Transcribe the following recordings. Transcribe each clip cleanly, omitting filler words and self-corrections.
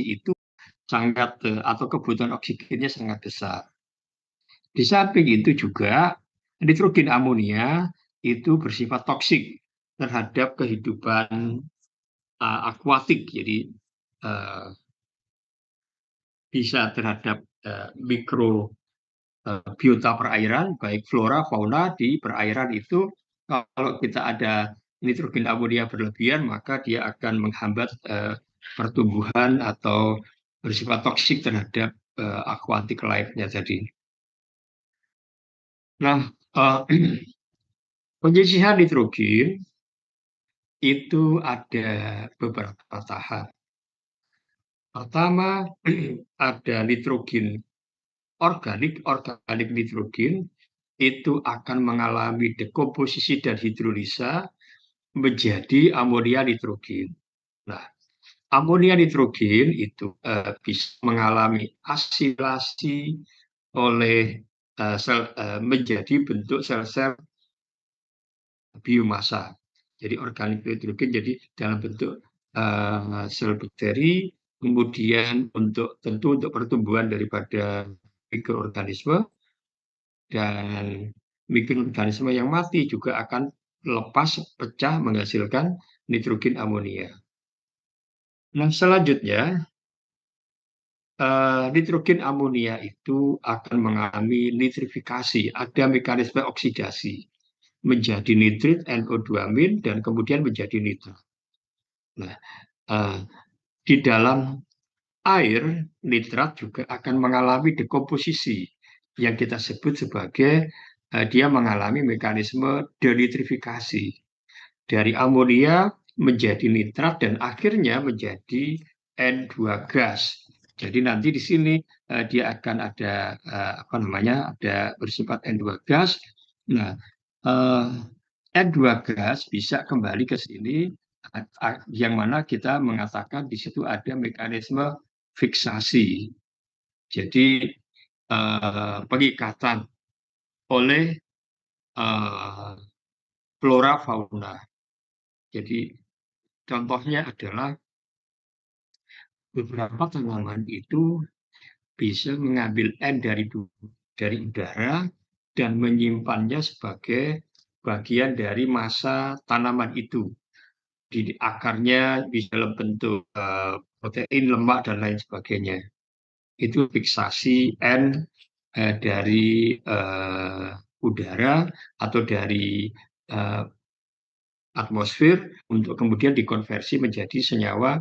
itu sangat atau kebutuhan oksigennya sangat besar. Di samping itu juga nitrogen amonia itu bersifat toksik terhadap kehidupan akuatik, jadi uh, bisa terhadap biota perairan, baik flora fauna di perairan itu. Kalau kita ada nitrogen amonia berlebihan, maka dia akan menghambat pertumbuhan atau bersifat toksik terhadap aquatic life-nya tadi. Nah, penyisihan nitrogen itu ada beberapa tahap. Pertama, ada nitrogen organik nitrogen itu akan mengalami dekomposisi dan hidrolisa menjadi amonia nitrogen. Nah, amonia nitrogen itu bisa mengalami asimilasi oleh menjadi bentuk sel-sel biomasa. Jadi organik nitrogen jadi dalam bentuk sel bakteri, kemudian tentu untuk pertumbuhan daripada mikroorganisme, dan mikroorganisme yang mati juga akan lepas pecah menghasilkan nitrogen amonia. Nah, selanjutnya nitrogen amonia itu akan mengalami nitrifikasi, ada mekanisme oksidasi menjadi nitrit NO2- dan kemudian menjadi nitrat. Nah, di dalam air nitrat juga akan mengalami dekomposisi yang kita sebut sebagai dia mengalami mekanisme denitrifikasi dari amonia menjadi nitrat dan akhirnya menjadi N2 gas. Jadi nanti di sini dia akan ada ada bersifat N2 gas. Nah, N2 gas bisa kembali ke sini yang mana kita mengatakan di situ ada mekanisme fiksasi. Jadi pengikatan oleh flora fauna. Jadi contohnya adalah beberapa tanaman itu bisa mengambil N dari udara dan menyimpannya sebagai bagian dari massa tanaman itu. Di akarnya bisa dalam bentuk protein, lemak, dan lain sebagainya. Itu fiksasi N dari udara atau dari atmosfer untuk kemudian dikonversi menjadi senyawa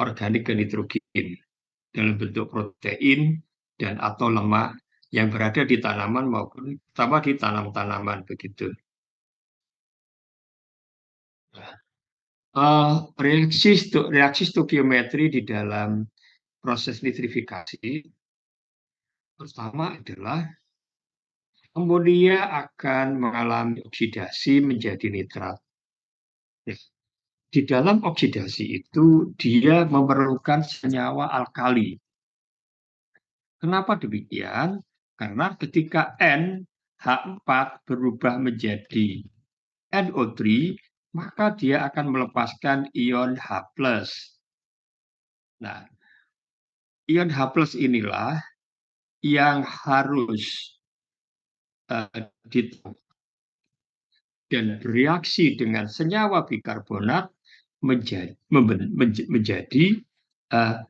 organik ke nitrogen dalam bentuk protein dan atau lemak yang berada di tanaman maupun terutama di tanaman begitu. Reaksi stokiometri di dalam proses nitrifikasi pertama adalah amonia akan mengalami oksidasi menjadi nitrat. Di dalam oksidasi itu dia memerlukan senyawa alkali. Kenapa demikian? Karena ketika NH4 berubah menjadi NO3, maka dia akan melepaskan ion H+. Nah, ion H+ inilah yang harus dan bereaksi dengan senyawa bikarbonat menjadi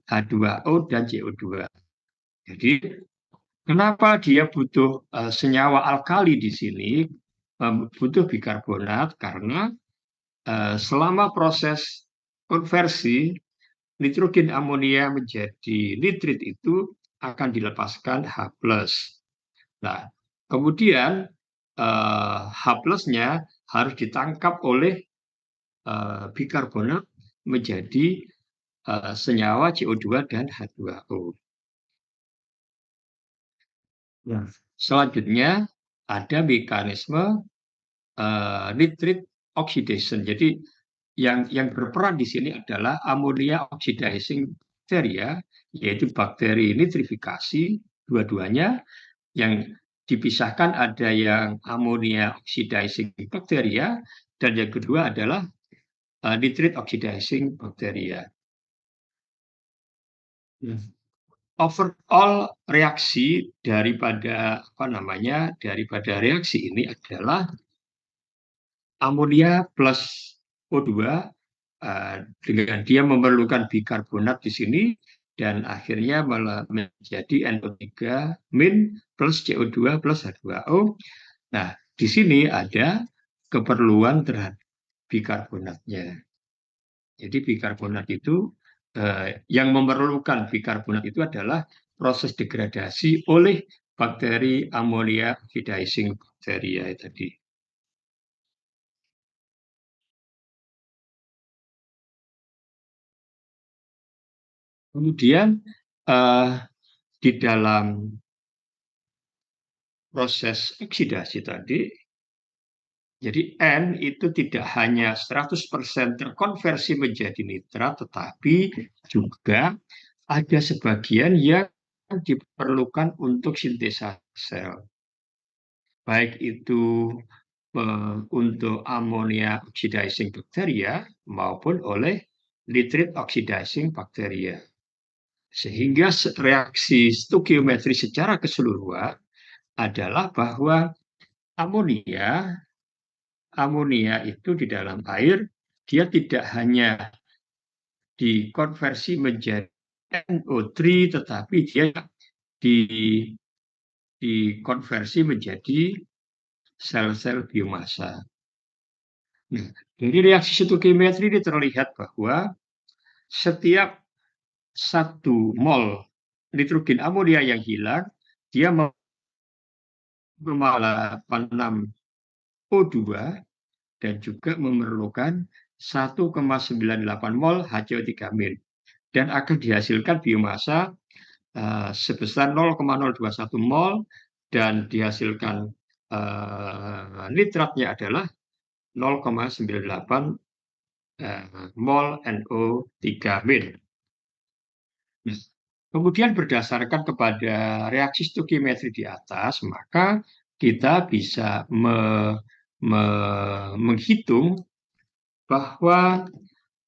H2O dan CO2. Jadi kenapa dia butuh senyawa alkali di sini, butuh bikarbonat, karena selama proses konversi nitrogen amonia menjadi nitrit itu akan dilepaskan H+. Nah, kemudian H+-nya harus ditangkap oleh bikarbonat menjadi senyawa CO2 dan H2O. Nah, selanjutnya ada mekanisme nitrit oxidation. Jadi yang berperan di sini adalah ammonia oxidizing bacteria, yaitu bakteri nitrifikasi, dua-duanya. Yang dipisahkan ada yang ammonia oxidizing bacteria, dan yang kedua adalah nitrit oxidizing bacteria. Nah, overall reaksi daripada apa namanya daripada reaksi ini adalah amonia plus O2 dengan dia memerlukan bikarbonat di sini dan akhirnya menjadi NO3 min plus CO2 plus H2O. Nah, di sini ada keperluan terhadap bikarbonatnya. Jadi bikarbonat itu yang memerlukan bikarbonat itu adalah proses degradasi oleh bakteri amonia oxidizing bacteria tadi. Kemudian eh, di dalam proses oksidasi tadi, jadi N itu tidak hanya 100% terkonversi menjadi nitrat, tetapi juga ada sebagian yang diperlukan untuk sintesa sel. Baik itu untuk ammonia oxidizing bacteria maupun oleh nitrate oxidizing bacteria. Sehingga reaksi stoikiometri secara keseluruhan adalah bahwa amonia amonia itu di dalam air dia tidak hanya dikonversi menjadi NO3 tetapi dia di, dikonversi menjadi sel-sel biomassa. Nah, dari reaksi stoikiometri ini terlihat bahwa setiap 1 mol nitrogen amonia yang hilang, dia memalapkan O2 dan juga memerlukan 1,98 mol HCO3- dan akan dihasilkan biomasa sebesar 0,021 mol dan dihasilkan nitratnya adalah 0,98 mol NO3-. Nah, kemudian berdasarkan kepada reaksi stoikiometri di atas, maka kita bisa menghitung bahwa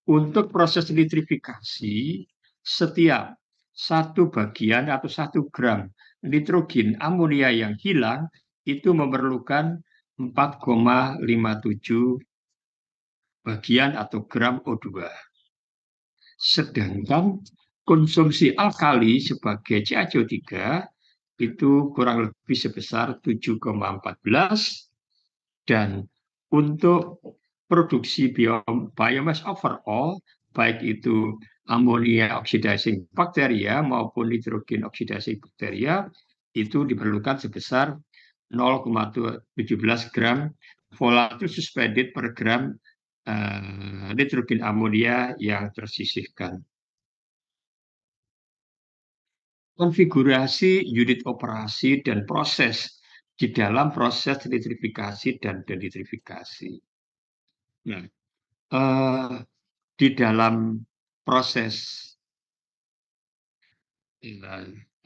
untuk proses nitrifikasi, setiap 1 bagian atau 1 gram nitrogen amonia yang hilang itu memerlukan 4,57 bagian atau gram O2. Sedangkan konsumsi alkali sebagai CaCO3 itu kurang lebih sebesar 7,14 dan untuk produksi biomass overall baik itu amonia oxidizing bacteria maupun nitrogen oxidizing bacteria itu diperlukan sebesar 0,17 gram volatile suspended per gram nitrogen amonia yang tersisihkan. Konfigurasi unit operasi dan proses di dalam proses nitrifikasi dan denitrifikasi. Nah, di dalam proses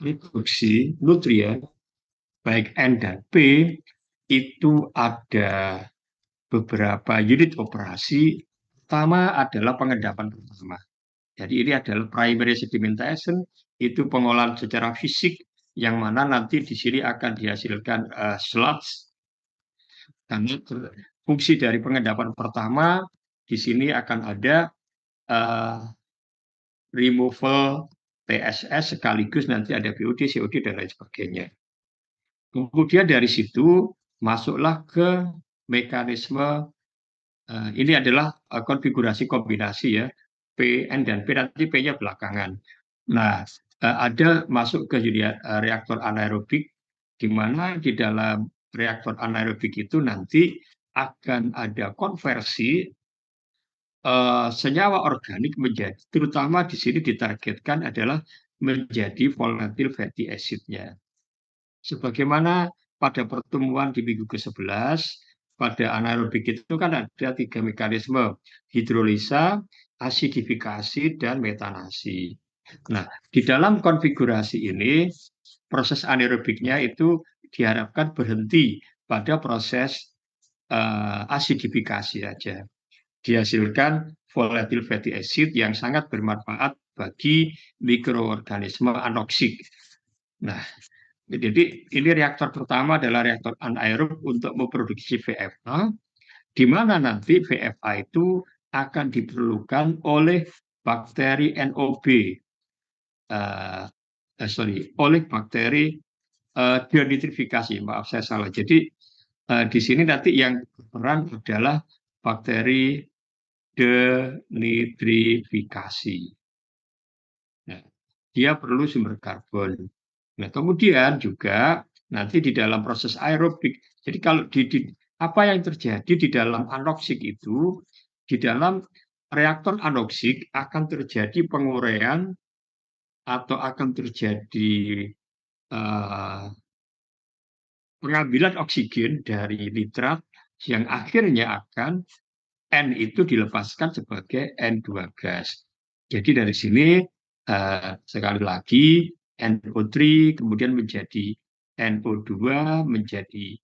reproduksi nutrien baik N dan P itu ada beberapa unit operasi. Pertama adalah pengendapan pertama. Jadi ini adalah primary sedimentation, itu pengolahan secara fisik yang mana nanti di sini akan dihasilkan sludge. Karena fungsi dari pengendapan pertama di sini akan ada uh, removal TSS sekaligus nanti ada BOD, COD dan lain sebagainya. Kemudian dari situ masuklah ke mekanisme ini adalah konfigurasi kombinasi ya P, N dan P, nanti P-nya belakangan. Nah, ada masuk ke reaktor anaerobik di mana di dalam reaktor anaerobik itu nanti akan ada konversi senyawa organik menjadi, terutama di sini ditargetkan adalah menjadi volatile fatty acid-nya. Sebagaimana pada pertemuan di minggu ke-11, pada anaerobik itu kan ada 3 mekanisme, hidrolisa, asidifikasi, dan metanasi. Nah, di dalam konfigurasi ini, proses anaerobiknya itu diharapkan berhenti pada proses asidifikasi saja. Dihasilkan volatile fatty acid yang sangat bermanfaat bagi mikroorganisme anoksik. Nah, jadi ini reaktor pertama adalah reaktor anaerob untuk memproduksi VFA, di mana nanti VFA itu akan diperlukan oleh bakteri NOB, oleh bakteri denitrifikasi. Maaf saya salah. Jadi di sini nanti yang berperan adalah bakteri denitrifikasi. Nah, dia perlu sumber karbon. Nah, kemudian juga nanti di dalam proses aerobik. Jadi kalau apa yang terjadi di dalam anoksik itu, di dalam reaktor anoksik akan terjadi penguraian atau akan terjadi uh, pengambilan oksigen dari nitrat yang akhirnya akan N itu dilepaskan sebagai N2 gas. Jadi dari sini sekali lagi NO3 kemudian menjadi NO2 menjadi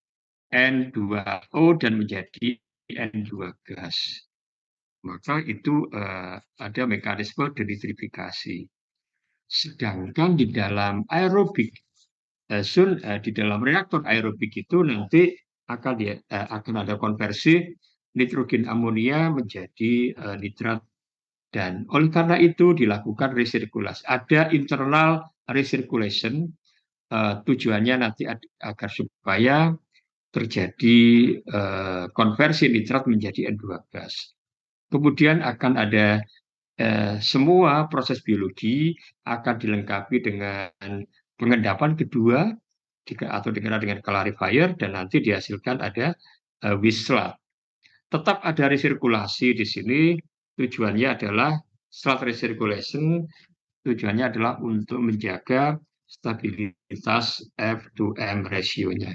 N2O dan menjadi N2 gas. Maka itu ada mekanisme denitrifikasi. Sedangkan di dalam aerobik, di dalam reaktor aerobik itu nanti akan ada konversi nitrogen amonia menjadi nitrat, dan oleh karena itu dilakukan resirkulasi. Ada internal recirculation, tujuannya nanti agar supaya terjadi konversi nitrat menjadi N2 gas. Kemudian akan ada semua proses biologi akan dilengkapi dengan pengendapan kedua atau dikenal dengan clarifier, dan nanti dihasilkan ada Wislat. Tetap ada resirkulasi di sini, tujuannya adalah salt recirculation, tujuannya adalah untuk menjaga stabilitas F2M rasionya.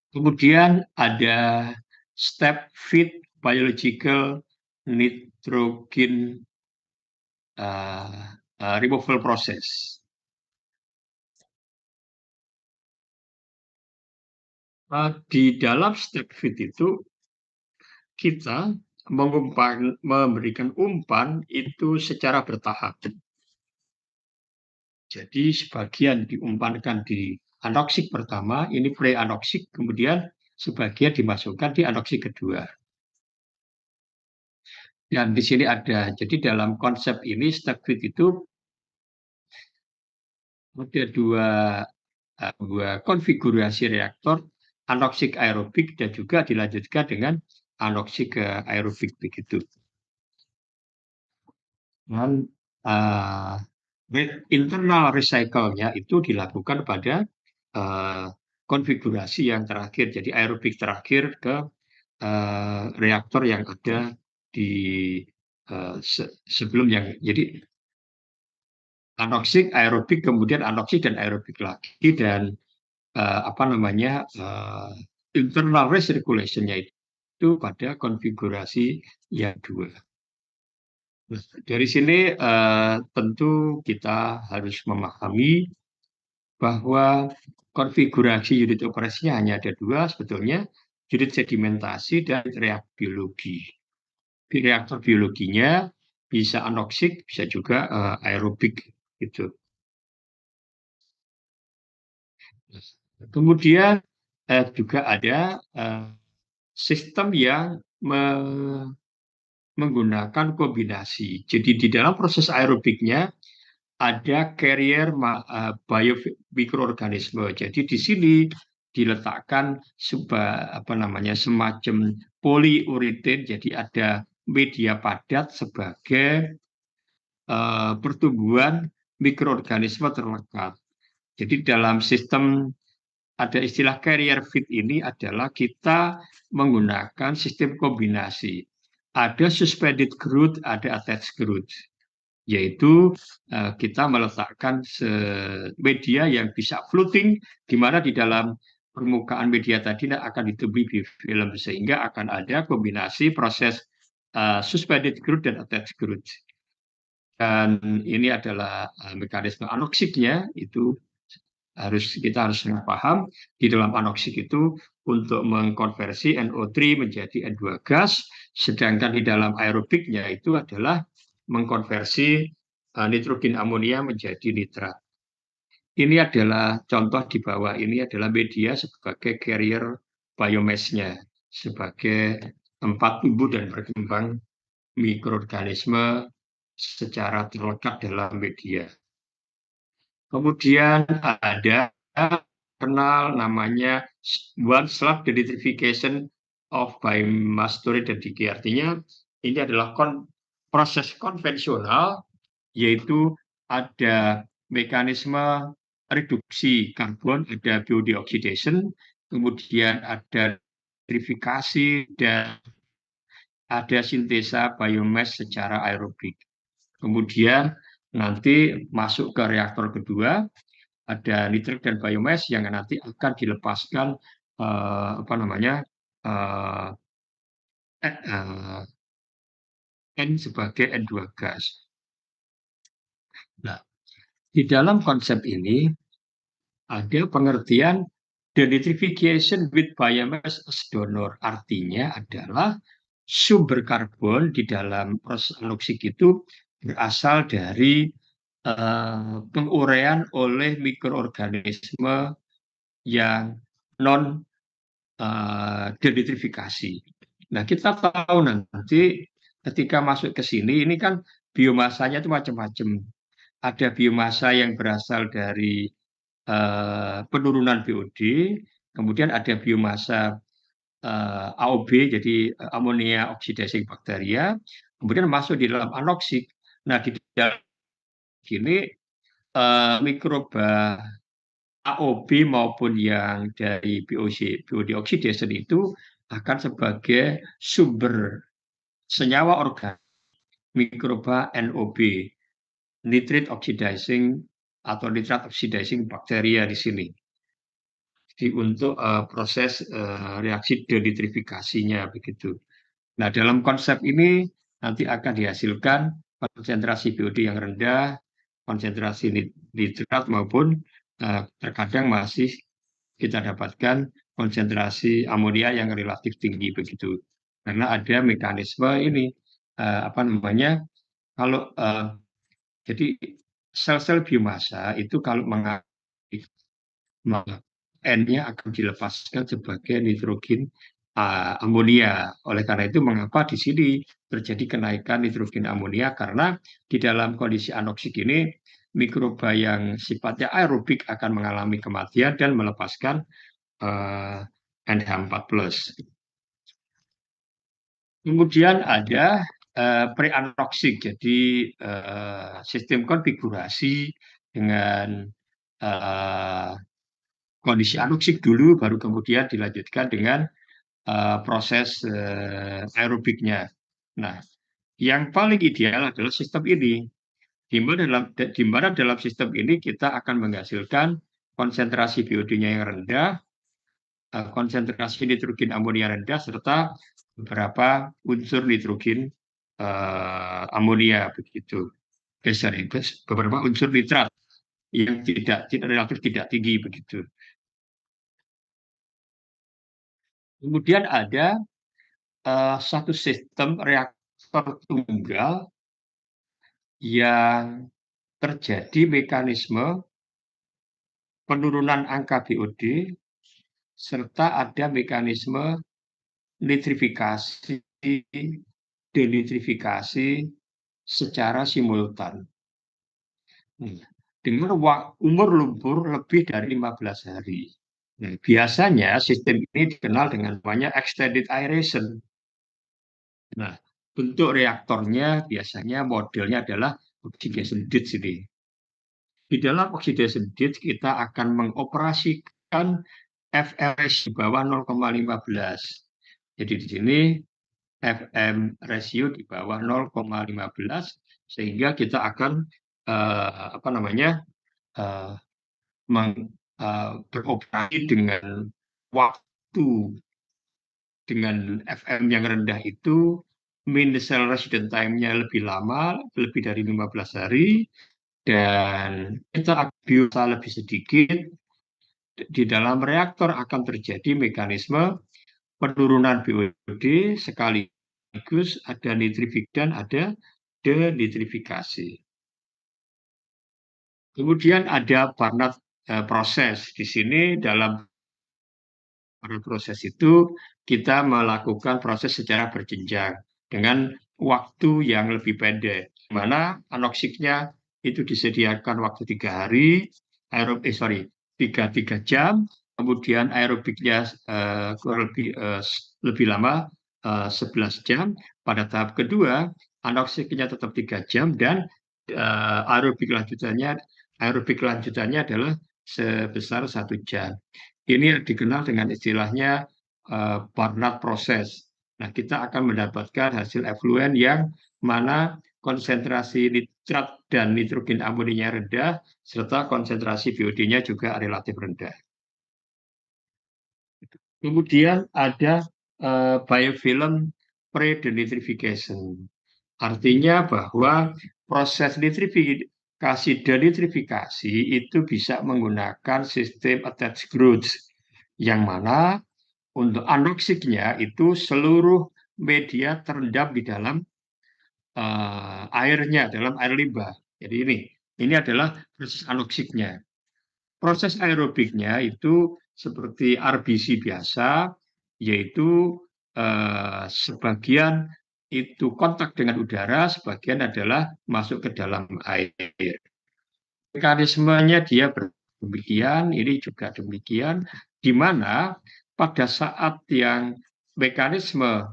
Kemudian ada step feed biological nitrogen removal process. Di dalam step feed itu kita memberikan umpan itu secara bertahap. Jadi sebagian diumpankan di anoksik pertama, ini pre-anoksik, kemudian sebagian dimasukkan di anoksik kedua. Dan di sini ada, jadi dalam konsep ini step feed itu ada dua konfigurasi reaktor, anoksik aerobik dan juga dilanjutkan dengan anoksik aerobik begitu. Dan internal recycle-nya itu dilakukan pada konfigurasi yang terakhir, jadi aerobik terakhir ke reaktor yang ada di sebelum yang, jadi anoksik, aerobik, kemudian anoksik dan aerobik lagi, dan internal recirculation-nya itu pada konfigurasi yang dua. Nah, dari sini tentu kita harus memahami bahwa konfigurasi unit operasinya hanya ada dua sebetulnya, unit sedimentasi dan reaktor biologi. Di reaktor biologinya bisa anoksik, bisa juga aerobik gitu. Kemudian juga ada sistem yang menggunakan kombinasi. Jadi di dalam proses aerobiknya ada carrier biomikroorganisme. Jadi di sini diletakkan semacam poliuretin. Jadi ada media padat sebagai pertumbuhan mikroorganisme terlekat. Jadi dalam sistem ada istilah carrier feed ini adalah kita menggunakan sistem kombinasi. Ada suspended growth, ada attached growth. Yaitu kita meletakkan media yang bisa floating, di mana di dalam permukaan media tadi akan ditubuhi film, sehingga akan ada kombinasi proses suspended growth dan attached growth. Dan ini adalah mekanisme anoksiknya, itu kita harus paham di dalam anoksik itu untuk mengkonversi NO3 menjadi N2 gas, sedangkan di dalam aerobiknya itu adalah mengkonversi nitrogen amonia menjadi nitrat. Ini adalah contoh di bawah ini adalah media sebagai carrier biomass-nya, sebagai tempat tumbuh dan berkembang mikroorganisme secara terlekat dalam media. Kemudian ada kenal namanya one slab denitrification of biomass storage dan diki. Artinya ini adalah proses konvensional, yaitu ada mekanisme reduksi karbon, ada biodioxidation, kemudian ada nitrifikasi, dan ada sintesa biomass secara aerobik. Kemudian nanti masuk ke reaktor kedua, ada nitrit dan biomass yang nanti akan dilepaskan apa namanya N sebagai N2 gas. Nah, di dalam konsep ini ada pengertian denitrification with biomass as donor. Artinya adalah sumber karbon di dalam proses anoksik itu berasal dari pengurean oleh mikroorganisme yang non denitrifikasi. Nah, kita tahu nanti ketika masuk ke sini, ini kan biomasanya itu macam-macam. Ada biomasa yang berasal dari penurunan BOD, kemudian ada biomasa AOB, jadi amonia oxidizing bacteria, kemudian masuk di dalam anoksik. Nah, di dalam sini mikroba AOB maupun yang dari BOD oxidation itu akan sebagai sumber senyawa organik mikroba NOB, nitrate oxidizing atau nitrat oxidizing bacteria di sini. Jadi untuk proses reaksi denitrifikasinya begitu. Nah, dalam konsep ini nanti akan dihasilkan konsentrasi BOD yang rendah, konsentrasi nitrat maupun terkadang masih kita dapatkan konsentrasi amonia yang relatif tinggi begitu. Karena ada mekanisme ini apa namanya? Kalau jadi sel-sel biomasa itu kalau mengaktif, maka N-nya akan dilepaskan sebagai nitrogen amonia. Oleh karena itu, mengapa di sini terjadi kenaikan nitrogen amonia? Karena di dalam kondisi anoksik ini, mikroba yang sifatnya aerobik akan mengalami kematian dan melepaskan NH4+. Kemudian ada pre-anoksik, jadi sistem konfigurasi dengan kondisi anoksik dulu, baru kemudian dilanjutkan dengan proses aerobiknya. Nah, yang paling ideal adalah sistem ini, di mana dalam sistem ini kita akan menghasilkan konsentrasi BOD-nya yang rendah, konsentrasi nitrogen amonia rendah, serta beberapa unsur nitrogen amonia begitu. Sorry, beberapa unsur nitrat yang tidak relatif tidak tinggi begitu. Kemudian ada satu sistem reaktor tunggal yang terjadi mekanisme penurunan angka BOD serta ada mekanisme nitrifikasi, denitrifikasi secara simultan. Dengan umur lumpur lebih dari 15 hari. Nah, biasanya sistem ini dikenal dengan namanya extended aeration. Nah, bentuk reaktornya biasanya modelnya adalah oxidation disk ini. Di dalam oxidation disk kita akan mengoperasikan FRS di bawah 0,15. Jadi di sini FM ratio di bawah 0,15 sehingga kita akan apa namanya beroperasi dengan waktu dengan FM yang rendah itu mean cell residence time-nya lebih lama, lebih dari 15 hari, dan interaksi biota lebih sedikit. Di dalam reaktor akan terjadi mekanisme penurunan BOD sekaligus ada nitrifik dan ada denitrifikasi. Kemudian ada Barnard proses. Di sini dalam proses itu kita melakukan proses secara berjenjang dengan waktu yang lebih pendek, mana anoksiknya itu disediakan waktu 3 hari, tiga jam, kemudian aerobiknya kurang lebih lama 11 jam. Pada tahap kedua anoksiknya tetap 3 jam dan aerobik lanjutannya adalah sebesar 1 jam. Ini dikenal dengan istilahnya Barnard proses. Nah, kita akan mendapatkan hasil efluen yang mana konsentrasi nitrat dan nitrogen amoninya rendah, serta konsentrasi BOD-nya juga relatif rendah. Kemudian ada biofilm pre-denitrification. Artinya bahwa proses nitrifikasi denitrifikasi itu bisa menggunakan sistem attached growth, yang mana untuk anoksiknya itu seluruh media terendam di dalam airnya, dalam air limbah. Jadi ini adalah proses anoksiknya. Proses aerobiknya itu seperti RBC biasa, yaitu sebagian itu kontak dengan udara, sebagian adalah masuk ke dalam air. Mekanismenya dia demikian, ini juga demikian, di mana pada saat yang mekanisme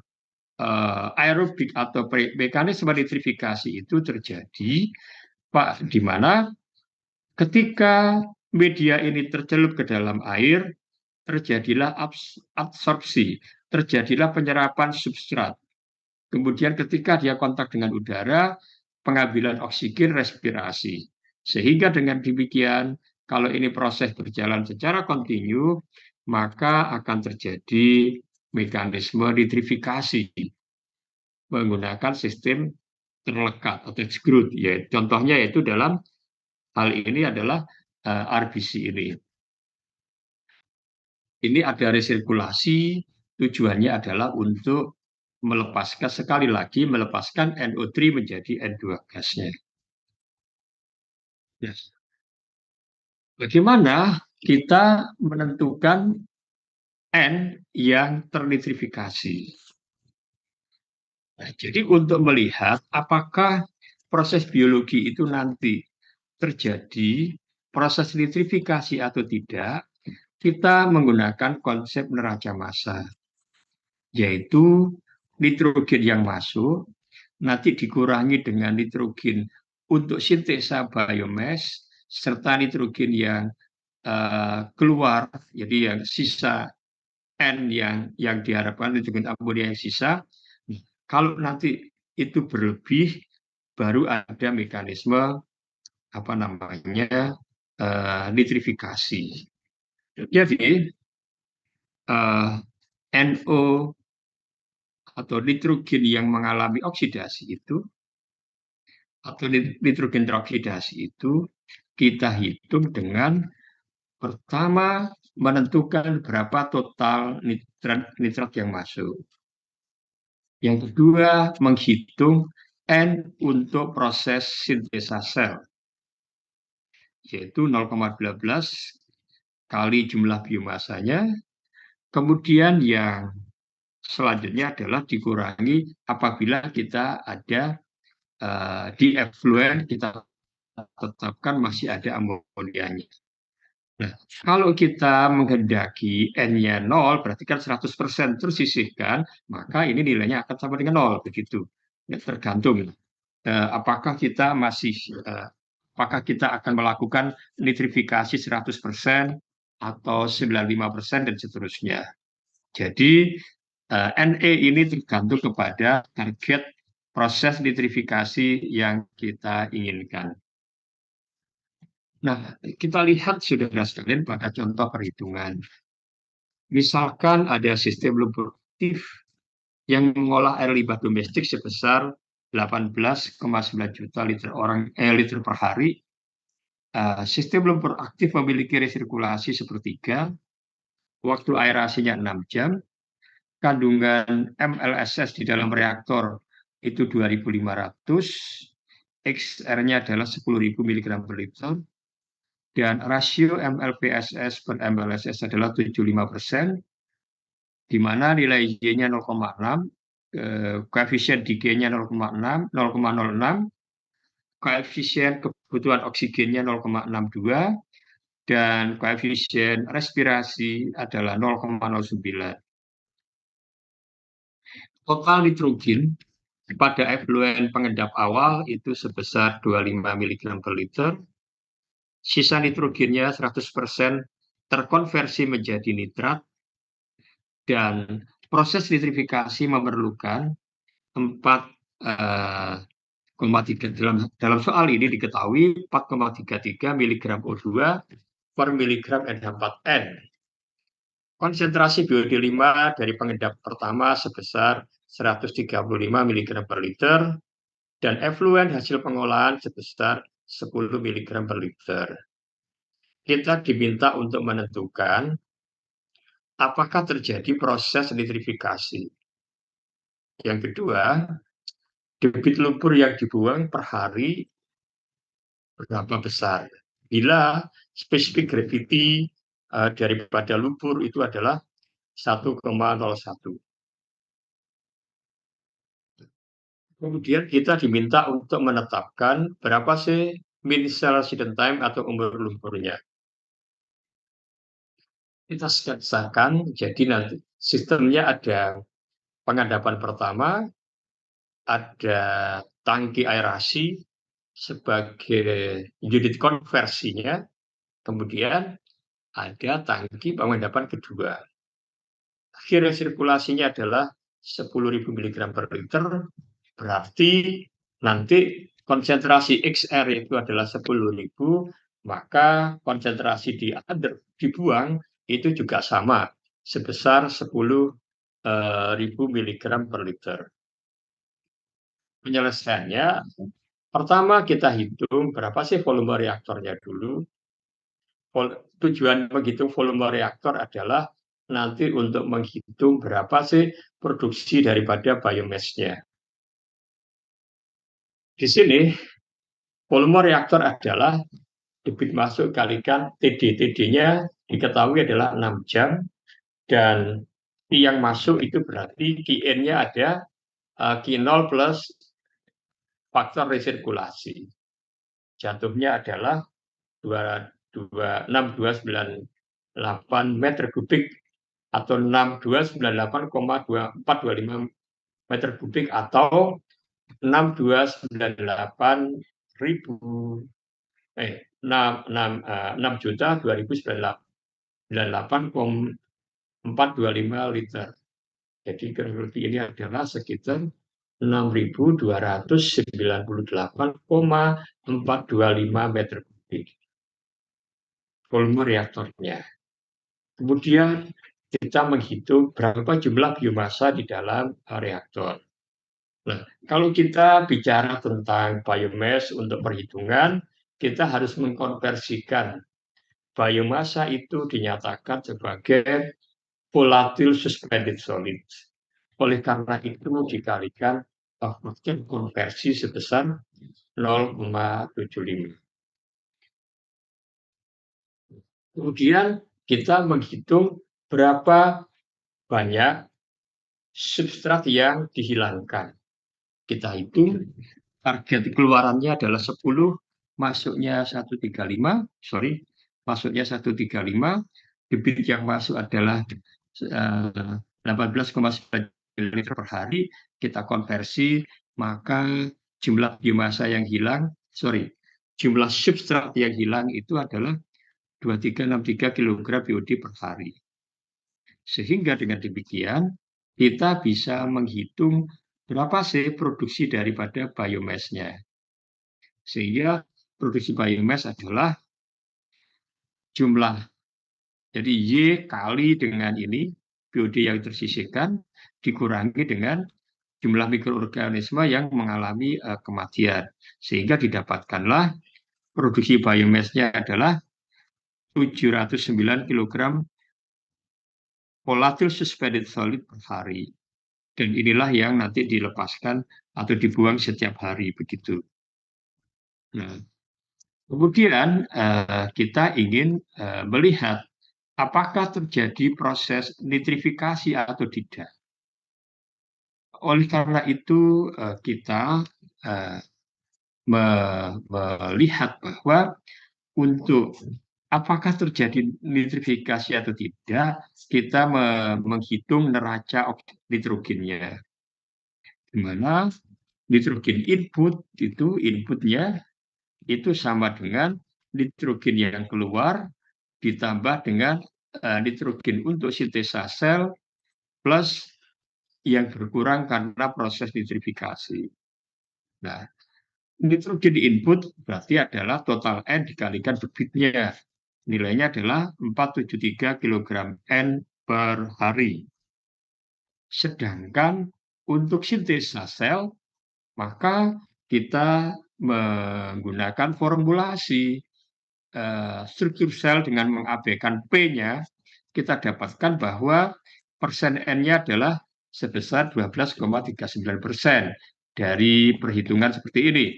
aerobik atau mekanisme nitrifikasi itu terjadi, Pak, di mana ketika media ini tercelup ke dalam air, terjadilah absorpsi, terjadilah penyerapan substrat. Kemudian ketika dia kontak dengan udara, pengambilan oksigen, respirasi. Sehingga dengan demikian, kalau ini proses berjalan secara kontinu, maka akan terjadi mekanisme nitrifikasi menggunakan sistem terlekat atau growth. Ya, contohnya yaitu dalam hal ini adalah RBC ini. Ini ada resirkulasi, tujuannya adalah untuk melepaskan, sekali lagi melepaskan NO3 menjadi N2 gasnya. Yes. Bagaimana kita menentukan N yang ternitrifikasi? Nah, jadi untuk melihat apakah proses biologi itu nanti terjadi proses nitrifikasi atau tidak, kita menggunakan konsep neraca massa, yaitu nitrogen yang masuk nanti dikurangi dengan nitrogen untuk sintesa biomass serta nitrogen yang keluar, jadi yang sisa N yang diharapkan nitrogen amonia yang sisa. Kalau nanti itu berlebih, baru ada mekanisme apa namanya nitrifikasi. Jadi NO atau nitrogen yang mengalami oksidasi itu atau nitrogen teroksidasi itu kita hitung dengan pertama menentukan berapa total nitrat yang masuk. Yang kedua menghitung N untuk proses sintesa sel, yaitu 0,12 kali jumlah biomasanya. Kemudian yang selanjutnya adalah dikurangi apabila kita ada di effluent, kita tetapkan masih ada amonianya. Nah, kalau kita menghendaki N-nya 0, berarti kan 100% tersisihkan, maka ini nilainya akan sama dengan 0, begitu. Ya, tergantung apakah kita apakah kita akan melakukan nitrifikasi 100% atau 95% dan seterusnya. Jadi NE ini tergantung kepada target proses nitrifikasi yang kita inginkan. Nah, kita lihat saudara sekalian pada contoh perhitungan. Misalkan ada sistem lumpur aktif yang mengolah air limbah domestik sebesar 18,9 juta liter per hari. Sistem lumpur aktif memiliki resirkulasi sepertiga, waktu aerasinya 6 jam, kandungan MLSS di dalam reaktor itu 2.500, XR-nya adalah 10.000 mg per liter, dan rasio mLPSS per mLSS adalah 75%, di mana nilai Y-nya 0,6, koefisien Dg-nya 0,6, koefisien kebutuhan oksigennya 0,62, dan koefisien respirasi adalah 0,09. Total nitrogen pada efluen pengendap awal itu sebesar 25 mg per liter. Sisa nitrogennya 100% terkonversi menjadi nitrat, dan proses nitrifikasi memerlukan 4,3, dalam soal ini diketahui 4,33 mg O2 per miligram NH4N. Konsentrasi BOD5 dari pengendap pertama sebesar 135 mg per liter, dan efluen hasil pengolahan sebesar 10 mg per liter. Kita diminta untuk menentukan apakah terjadi proses nitrifikasi. Yang kedua, debit lumpur yang dibuang per hari berapa besar. Bila spesifik gravity daripada lumpur itu adalah 1,01. Kemudian kita diminta untuk menetapkan berapa sih mean cell residence time atau umur lumpurnya. Kita sketsakan, jadi nanti sistemnya ada pengendapan pertama, ada tangki aerasi sebagai unit konversinya, kemudian ada tangki pengendapan kedua. Akhir sirkulasinya adalah 10.000 mg per liter, berarti nanti konsentrasi XR itu adalah 10.000, maka konsentrasi dibuang itu juga sama, sebesar 10.000 mg per liter. Penyelesaiannya, pertama kita hitung berapa sih volume reaktornya dulu. Tujuan menghitung volume reaktor adalah nanti untuk menghitung berapa sih produksi daripada biomass-nya. Di sini, volume reaktor adalah debit masuk kalikan TD. TD-nya diketahui adalah 6 jam, dan Q yang masuk itu berarti Qn-nya ada Q0 plus faktor resirkulasi. Jatuhnya adalah 6298 meter kubik atau 6298,2425 meter kubik atau 6.298.425 liter. Jadi kurang lebih ini adalah sekitar 6.298,425 meter kubik volume reaktornya. Kemudian kita menghitung berapa jumlah biomasa di dalam reaktor. Nah, kalau kita bicara tentang biomass untuk perhitungan, kita harus mengkonversikan biomasa itu dinyatakan sebagai volatile suspended solid. Oleh karena itu dikalikan faktor konversi sebesar 0,75. Kemudian kita menghitung berapa banyak substrat yang dihilangkan. Kita hitung target keluarannya adalah 10, masuknya 135, masuknya 135, debit yang masuk adalah 18,9 liter per hari, kita konversi, maka jumlah biomasa yang hilang, jumlah substrat yang hilang itu adalah 2363 kg BOD per hari. Sehingga dengan demikian, kita bisa menghitung berapa sih produksi daripada biomass-nya. Sehingga produksi biomass adalah jumlah, jadi Y kali dengan ini, BOD yang tersisihkan, dikurangi dengan jumlah mikroorganisme yang mengalami kematian. Sehingga didapatkanlah produksi biomass-nya adalah 709 kg volatile suspended solid per hari. Dan inilah yang nanti dilepaskan atau dibuang setiap hari begitu. Nah, kemudian kita ingin melihat apakah terjadi proses nitrifikasi atau tidak. Oleh karena itu kita eh, melihat bahwa untuk apakah terjadi nitrifikasi atau tidak, kita menghitung neraca nitrogennya. Di mana nitrogen input itu inputnya itu sama dengan nitrogen yang keluar ditambah dengan nitrogen untuk sintesa sel plus yang berkurang karena proses nitrifikasi. Nah, nitrogen input berarti adalah total N dikalikan debitnya. Nilainya adalah 473 kg N per hari. Sedangkan untuk sintesa sel, maka kita menggunakan formulasi struktur sel dengan mengabaikan P-nya, kita dapatkan bahwa persen N-nya adalah sebesar 12,39%. Dari perhitungan seperti ini,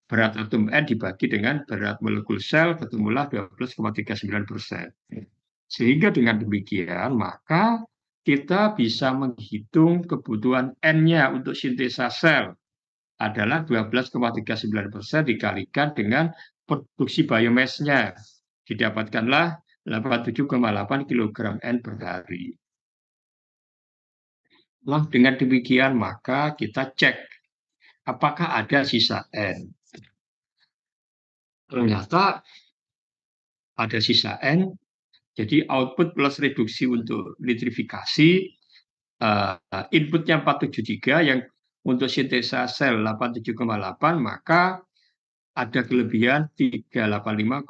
berat atom N dibagi dengan berat molekul sel, ketemulah 12,39%. Sehingga dengan demikian, maka kita bisa menghitung kebutuhan N-nya untuk sintesa sel adalah 12,39% dikalikan dengan produksi biomass-nya. Didapatkanlah 87,8 kg N per hari. Nah, dengan demikian maka kita cek apakah ada sisa N. Ternyata ada sisa N, jadi output plus reduksi untuk nitrifikasi, inputnya 473 yang untuk sintesa sel 87,8, maka ada kelebihan 385,2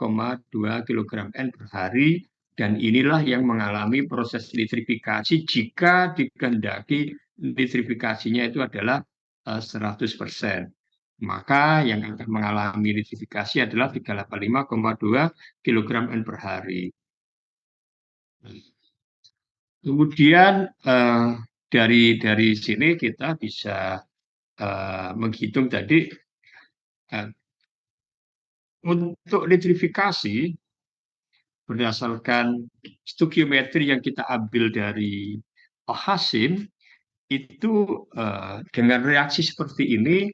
kg N per hari, dan inilah yang mengalami proses nitrifikasi jika dikehendaki nitrifikasinya itu adalah 100%. Maka yang akan mengalami nitrifikasi adalah 385,2 kg N per hari. Kemudian dari sini kita bisa menghitung tadi untuk nitrifikasi berdasarkan stukiometri yang kita ambil dari Al-Hasim itu dengan reaksi seperti ini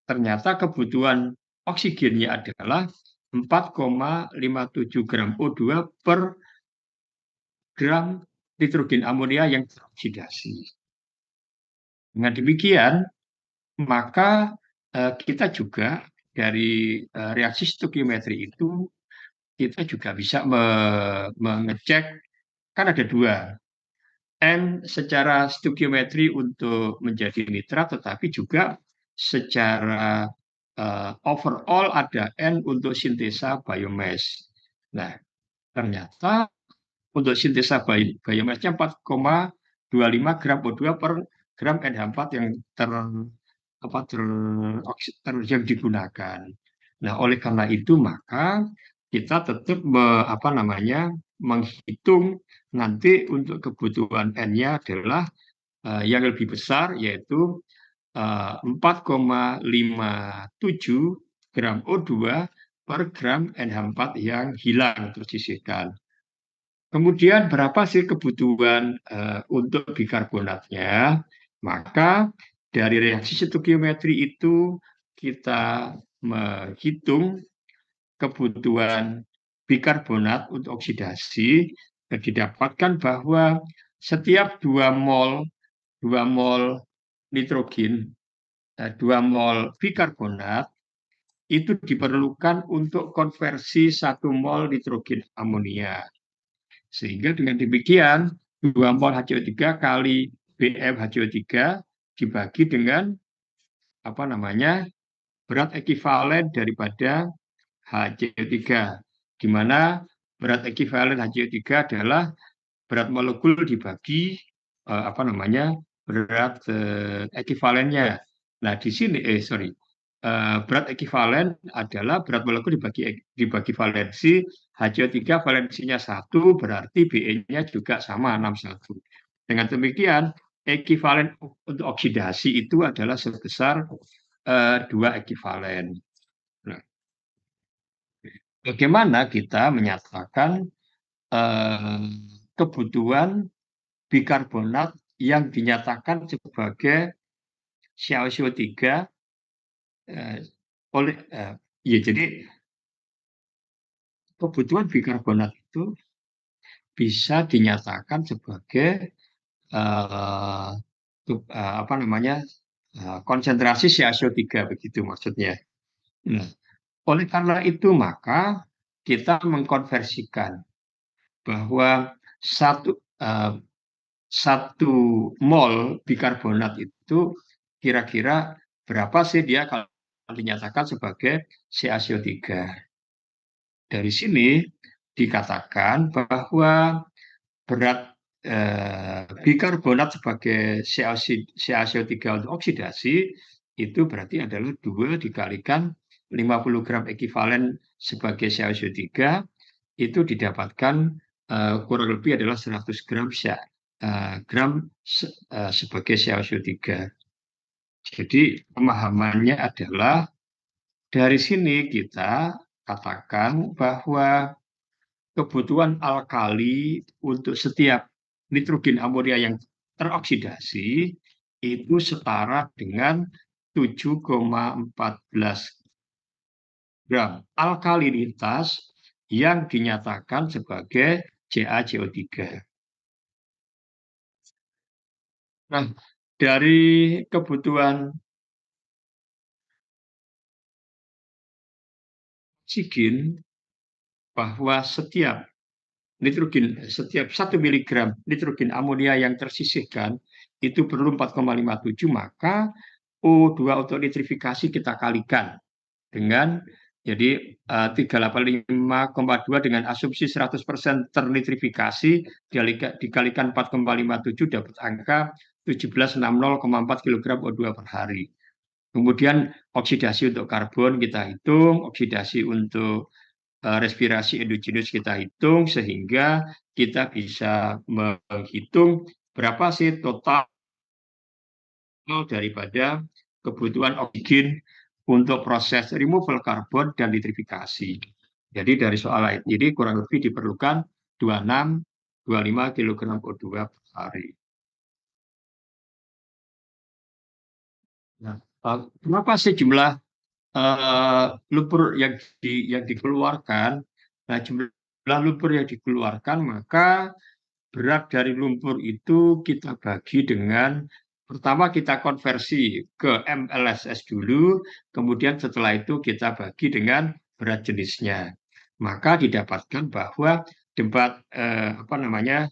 ternyata kebutuhan oksigennya adalah 4,57 gram O2 per gram nitrogen amonia yang teroksidasi. Dengan demikian, maka kita juga dari reaksi stukiometri itu kita juga bisa mengecek, kan ada dua, N secara stukiometri untuk menjadi nitrat, tetapi juga secara overall ada N untuk sintesa biomass. Nah, ternyata untuk sintesa biomassnya 4,25 gram O2 per gram NH4 yang yang digunakan. Nah, oleh karena itu maka kita tetap menghitung nanti untuk kebutuhan N-nya adalah yang lebih besar, yaitu 4,57 gram O2 per gram NH4 yang hilang tersisihkan. Kemudian berapa sih kebutuhan untuk bikarbonatnya? Maka dari reaksi stukiometri itu kita menghitung kebutuhan bikarbonat untuk oksidasi, dan didapatkan bahwa setiap 2 mol nitrogen, 2 mol bikarbonat itu diperlukan untuk konversi 1 mol nitrogen amonia. Sehingga dengan demikian 2 mol HCO3 kali BM HCO3 dibagi dengan berat ekivalen daripada HCO3, di mana berat ekivalen HCO3 adalah berat molekul dibagi berat ekivalennya. Nah, di sini berat ekivalen adalah berat molekul dibagi valensi. HCO3 valensinya 1, berarti Be-nya juga sama 61. Dengan demikian ekivalen untuk oksidasi itu adalah sebesar 2 ekivalen. Nah, bagaimana kita menyatakan eh, kebutuhan bikarbonat yang dinyatakan sebagai CaCO3 eh, oleh ya jadi kebutuhan bikarbonat itu bisa dinyatakan sebagai eh, apa namanya konsentrasi CaCO3 begitu maksudnya. Nah, oleh karena itu maka kita mengkonversikan bahwa satu eh, satu mol bikarbonat itu kira-kira berapa sih dia kalau dinyatakan sebagai CaCO3. Dari sini dikatakan bahwa berat bikarbonat sebagai CaCO3 untuk oksidasi itu berarti adalah 2 dikalikan 50 gram ekivalen sebagai CaCO3 itu didapatkan kurang lebih adalah 100 gram sebagai CaCO3. Jadi pemahamannya adalah dari sini kita katakan bahwa kebutuhan alkali untuk setiap nitrogen amonia yang teroksidasi itu setara dengan 7,14 gram alkalinitas yang dinyatakan sebagai CaCO3. Nah, dari kebutuhan oksigen bahwa setiap 1 miligram nitrogen amonia yang tersisihkan itu perlu 4,57, maka O2 untuk nitrifikasi kita kalikan dengan jadi 385,2 dengan asumsi 100% ternitrifikasi dikalikan 4,57 dapat angka 1760,4 kg O2 per hari. Kemudian oksidasi untuk karbon kita hitung, oksidasi untuk respirasi endogenus kita hitung sehingga kita bisa menghitung berapa sih total daripada kebutuhan oksigen untuk proses removal karbon dan nitrifikasi. Jadi dari soal ini kurang lebih diperlukan 26-25 kg O2 per hari. Nah, berapa sih jumlah lumpur yang dikeluarkan? Nah, jumlah lumpur yang dikeluarkan maka berat dari lumpur itu kita bagi dengan pertama kita konversi ke MLSS dulu, kemudian setelah itu kita bagi dengan berat jenisnya. Maka didapatkan bahwa apa namanya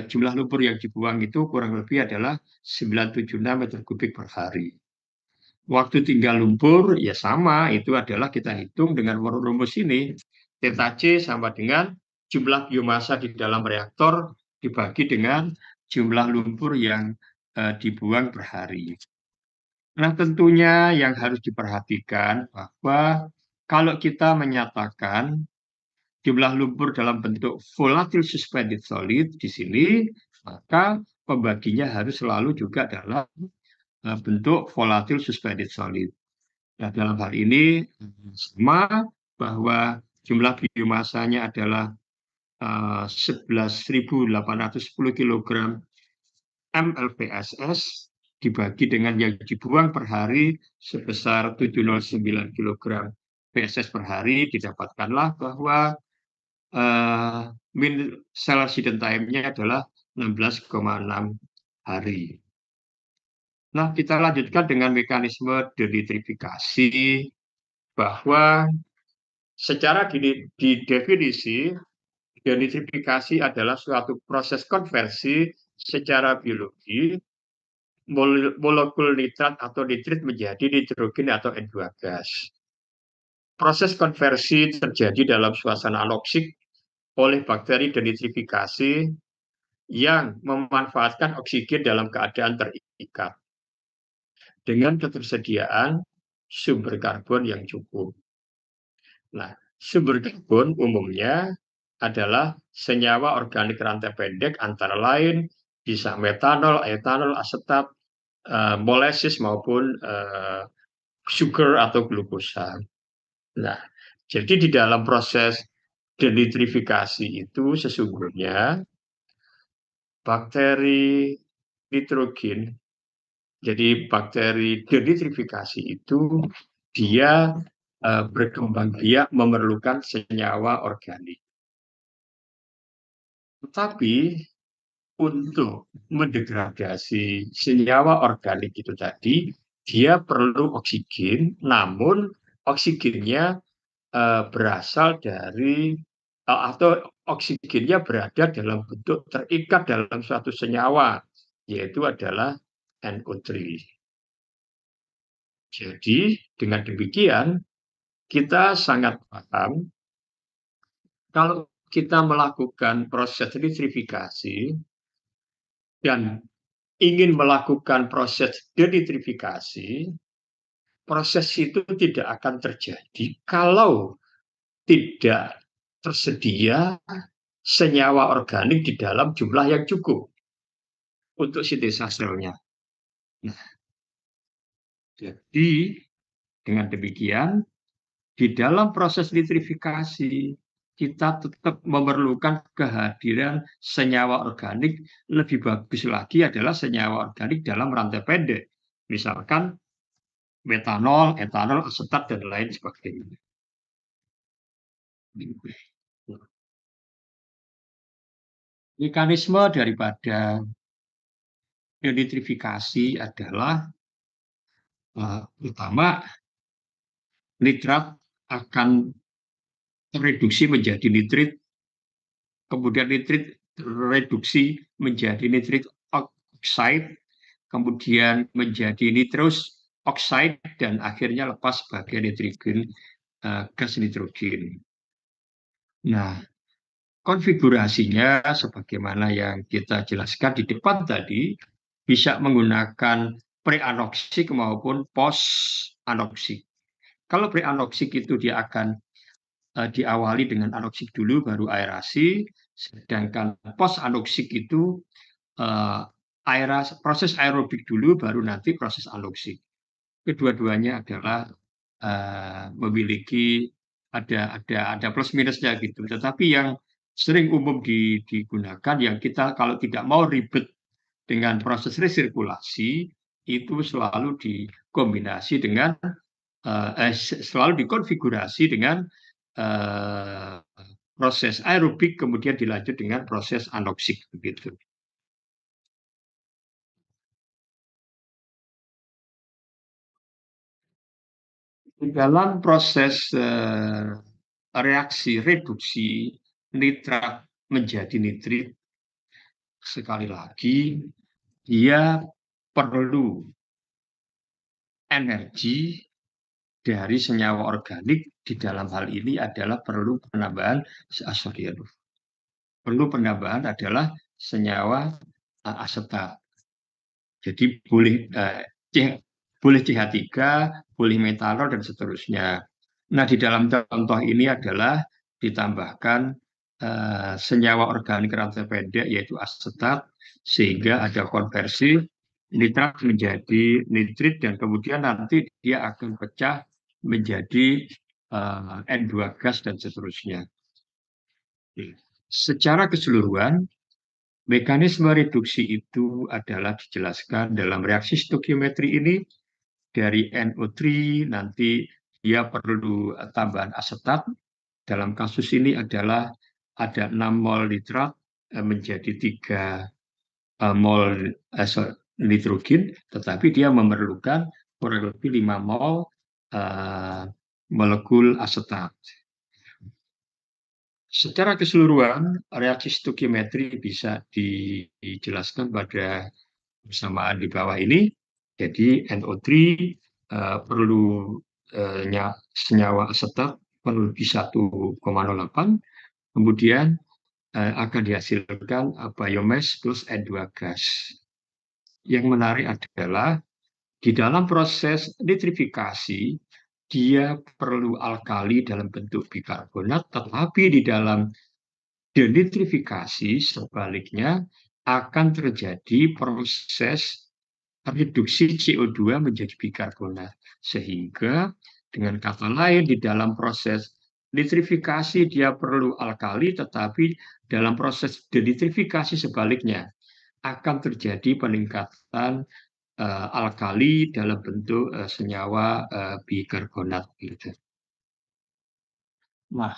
jumlah lumpur yang dibuang itu kurang lebih adalah 976 meter kubik per hari. Waktu tinggal lumpur ya sama, itu adalah kita hitung dengan rumus ini. Theta C sama dengan jumlah biomasa di dalam reaktor dibagi dengan jumlah lumpur yang dibuang per hari. Nah, tentunya yang harus diperhatikan bahwa kalau kita menyatakan jumlah lumpur dalam bentuk volatile suspended solid di sini, maka pembaginya harus selalu juga dalam bentuk volatile suspended solid. Nah, dalam hal ini sama bahwa jumlah biomasanya adalah 11.810 kg mLPSS dibagi dengan yang dibuang per hari sebesar 709 kg PSS per hari, didapatkanlah bahwa min cell residence time-nya adalah 16,6 hari. Nah, kita lanjutkan dengan mekanisme denitrifikasi bahwa secara didefinisi denitrifikasi adalah suatu proses konversi secara biologi molekul nitrat atau nitrit menjadi nitrogen atau N2 gas. Proses konversi terjadi dalam suasana anoksik oleh bakteri denitrifikasi yang memanfaatkan oksigen dalam keadaan terikat dengan ketersediaan sumber karbon yang cukup. Nah, sumber karbon umumnya adalah senyawa organik rantai pendek antara lain bisa metanol, etanol, asetat, molasses maupun sugar atau glukosa. Nah, jadi di dalam proses denitrifikasi itu sesungguhnya bakteri nitrogen, jadi bakteri denitrifikasi itu dia berkembang biak memerlukan senyawa organik. Tetapi untuk mendegradasi senyawa organik itu tadi, dia perlu oksigen, namun oksigennya berasal dari atau oksigennya berada dalam bentuk terikat dalam suatu senyawa, yaitu adalah NO3. Jadi dengan demikian kita sangat paham kalau kita melakukan proses nitrifikasi dan ingin melakukan proses denitrifikasi, proses itu tidak akan terjadi kalau tidak tersedia senyawa organik di dalam jumlah yang cukup untuk sintesa selnya. Nah, jadi dengan demikian, di dalam proses nitrifikasi, kita tetap memerlukan kehadiran senyawa organik. Lebih bagus lagi adalah senyawa organik dalam rantai pendek. Misalkan metanol, etanol, asetat, dan lain sebagainya. Mekanisme daripada denitrifikasi adalah pertama, nitrat akan tereduksi menjadi nitrit, kemudian nitrit reduksi menjadi nitrit oxide, kemudian menjadi nitrous oxide, dan akhirnya lepas sebagai nitrogen, gas nitrogen. Nah, konfigurasinya sebagaimana yang kita jelaskan di depan tadi, bisa menggunakan pre-anoksik maupun post-anoksik. Kalau pre-anoksik itu dia akan diawali dengan anoksik dulu, baru aerasi, sedangkan post-anoksik itu proses aerobik dulu, baru nanti proses anoksik. Kedua-duanya adalah memiliki ada plus minusnya gitu. Tetapi yang sering umum digunakan, yang kita kalau tidak mau ribet dengan proses resirkulasi, itu selalu dikombinasi dengan selalu dikonfigurasi dengan proses aerobik, kemudian dilanjut dengan proses anoksik begitu. Di dalam proses reaksi reduksi nitrat menjadi nitrit, sekali lagi dia perlu energi dari senyawa organik. Di dalam hal ini adalah perlu penambahan adalah senyawa asetat. Jadi boleh CH3, boleh metanol, dan seterusnya. Nah, di dalam contoh ini adalah ditambahkan senyawa organik rantai pendek, yaitu asetat, sehingga ada konversi nitrat menjadi nitrit, dan kemudian nanti dia akan pecah menjadi N2 gas, dan seterusnya. Secara keseluruhan, mekanisme reduksi itu adalah dijelaskan dalam reaksi stokiometri ini. Dari NO3 nanti dia perlu tambahan asetat. Dalam kasus ini adalah ada 6 mol nitrat menjadi 3 mol nitrogen, tetapi dia memerlukan kurang lebih 5 mol molekul asetat. Secara keseluruhan, reaksi stokiometri bisa dijelaskan pada persamaan di bawah ini. Jadi NO3 perlu senyawa asetat perlu lebih 1,08, kemudian akan dihasilkan biomass plus N2 gas. Yang menarik adalah di dalam proses nitrifikasi, dia perlu alkali dalam bentuk bikarbonat, tetapi di dalam denitrifikasi sebaliknya akan terjadi proses reduksi CO2 menjadi bikarbonat. Sehingga dengan kata lain di dalam proses nitrifikasi dia perlu alkali, tetapi dalam proses denitrifikasi sebaliknya akan terjadi peningkatan alkali dalam bentuk senyawa bikarbonat. Gitu. Nah,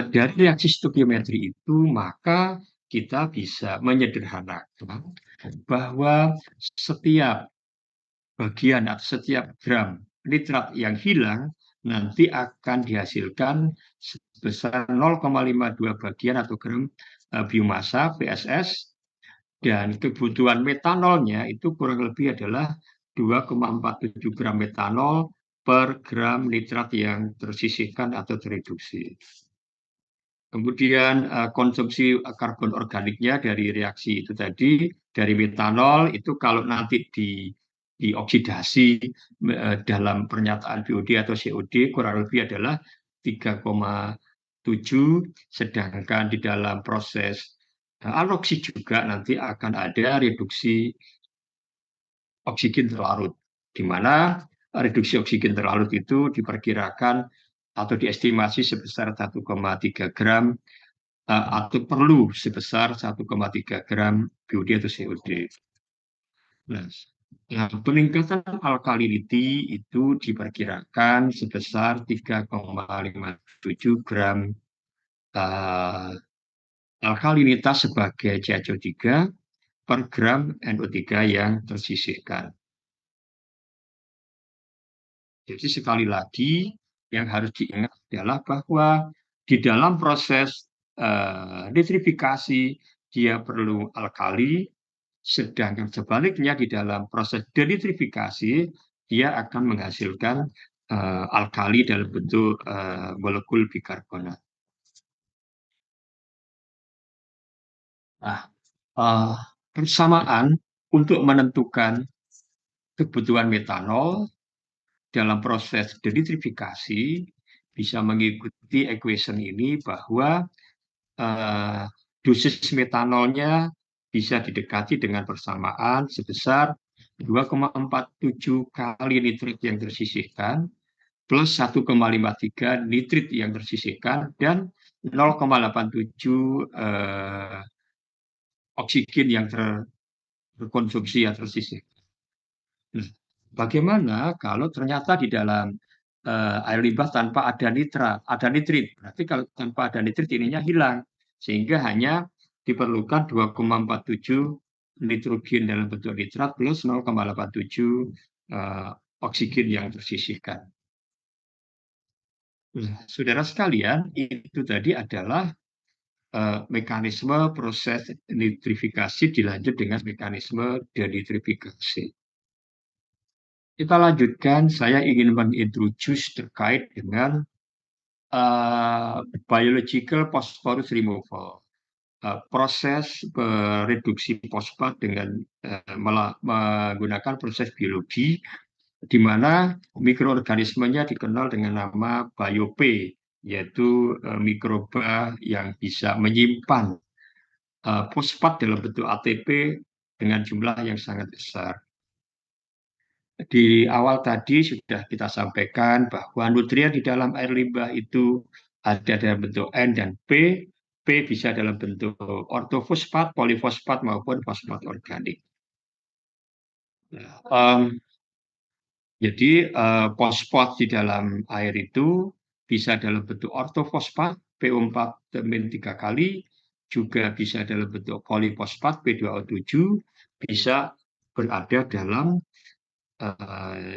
dari reaksi stoikiometri itu maka kita bisa menyederhanakan bahwa setiap bagian atau setiap gram nitrat yang hilang nanti akan dihasilkan sebesar 0,52 bagian atau gram biomasa PSS, dan kebutuhan metanolnya itu kurang lebih adalah 2,47 gram metanol per gram nitrat yang tersisihkan atau tereduksi. Kemudian konsumsi karbon organiknya dari reaksi itu tadi, dari metanol itu kalau nanti dioksidasi dalam pernyataan BOD atau COD kurang lebih adalah 3,7, sedangkan di dalam proses aloksi juga nanti akan ada reduksi oksigen terlarut, di mana reduksi oksigen terlarut itu diperkirakan atau diestimasi sebesar 1,3 gram atau perlu sebesar 1,3 gram BOD atau COD. Nah, peningkatan alkalinity itu diperkirakan sebesar 3,57 gram alkalinitas sebagai CaCO3 per gram NO3 yang tersisihkan. Jadi sekali lagi yang harus diingat adalah bahwa di dalam proses nitrifikasi dia perlu alkali, sedangkan sebaliknya di dalam proses denitrifikasi dia akan menghasilkan alkali dalam bentuk molekul bikarbonat. Nah, persamaan untuk menentukan kebutuhan metanol dalam proses denitrifikasi bisa mengikuti equation ini bahwa dosis metanolnya bisa didekati dengan persamaan sebesar 2,47 kali nitrit yang tersisihkan plus 1,53 nitrit yang tersisihkan dan 0,87 oksigen yang terkonsumsi atau tersisihkan. Nah, bagaimana kalau ternyata di dalam air limbah tanpa ada nitrit? Berarti kalau tanpa ada nitrit ininya hilang, sehingga hanya diperlukan 2,47 nitrogen dalam bentuk nitrat plus 0,87 oksigen yang tersisihkan. Nah, saudara sekalian, itu tadi adalah mekanisme proses nitrifikasi dilanjut dengan mekanisme denitrifikasi. Kita lanjutkan, saya ingin mengintroduce terkait dengan biological phosphorus removal. Proses reduksi fosfat dengan menggunakan proses biologi, di mana mikroorganismenya dikenal dengan nama BioP, yaitu mikroba yang bisa menyimpan fosfat dalam bentuk ATP dengan jumlah yang sangat besar. Di awal tadi sudah kita sampaikan bahwa nutrien di dalam air limbah itu ada dalam bentuk N dan P. P bisa dalam bentuk ortofosfat, polifosfat maupun fosfat organik. Jadi fosfat di dalam air itu bisa dalam bentuk ortofosfat PO4 3 kali, juga bisa dalam bentuk polifosfat P2O7, bisa berada dalam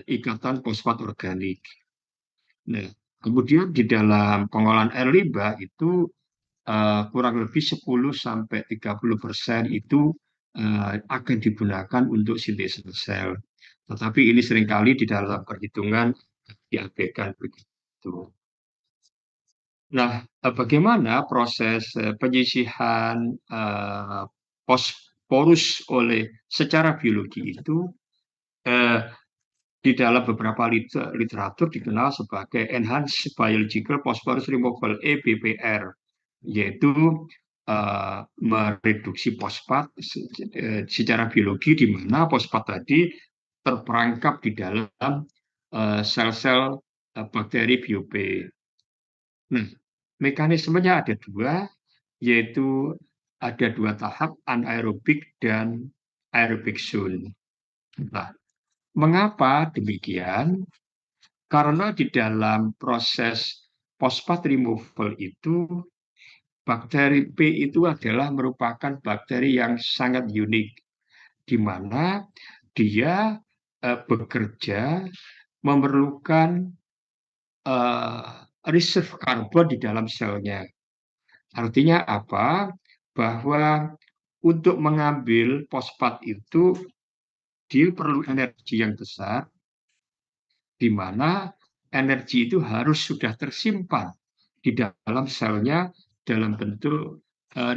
ikatan fosfat organik. Nah, kemudian di dalam pengolahan air limbah itu kurang lebih 10-30% itu akan digunakan untuk sintesis sel. Tetapi ini seringkali di dalam perhitungan diabaikan begitu. Nah, bagaimana proses penyisihan fosforus secara biologi itu di dalam beberapa literatur dikenal sebagai Enhanced Biological Phosphorus Removal, EBPR, yaitu mereduksi fosfat secara biologi, di mana fosfat tadi terperangkap di dalam sel-sel bakteri biope. Nah, mekanismenya ada dua, yaitu ada dua tahap, anaerobik dan aerobik zone. Nah, mengapa demikian? Karena di dalam proses fosfat removal itu, bakteri P itu adalah merupakan bakteri yang sangat unik, di mana dia bekerja memerlukan reserve karbon di dalam selnya. Artinya apa? Bahwa untuk mengambil fosfat itu dia perlu energi yang besar, di mana energi itu harus sudah tersimpan di dalam selnya dalam bentuk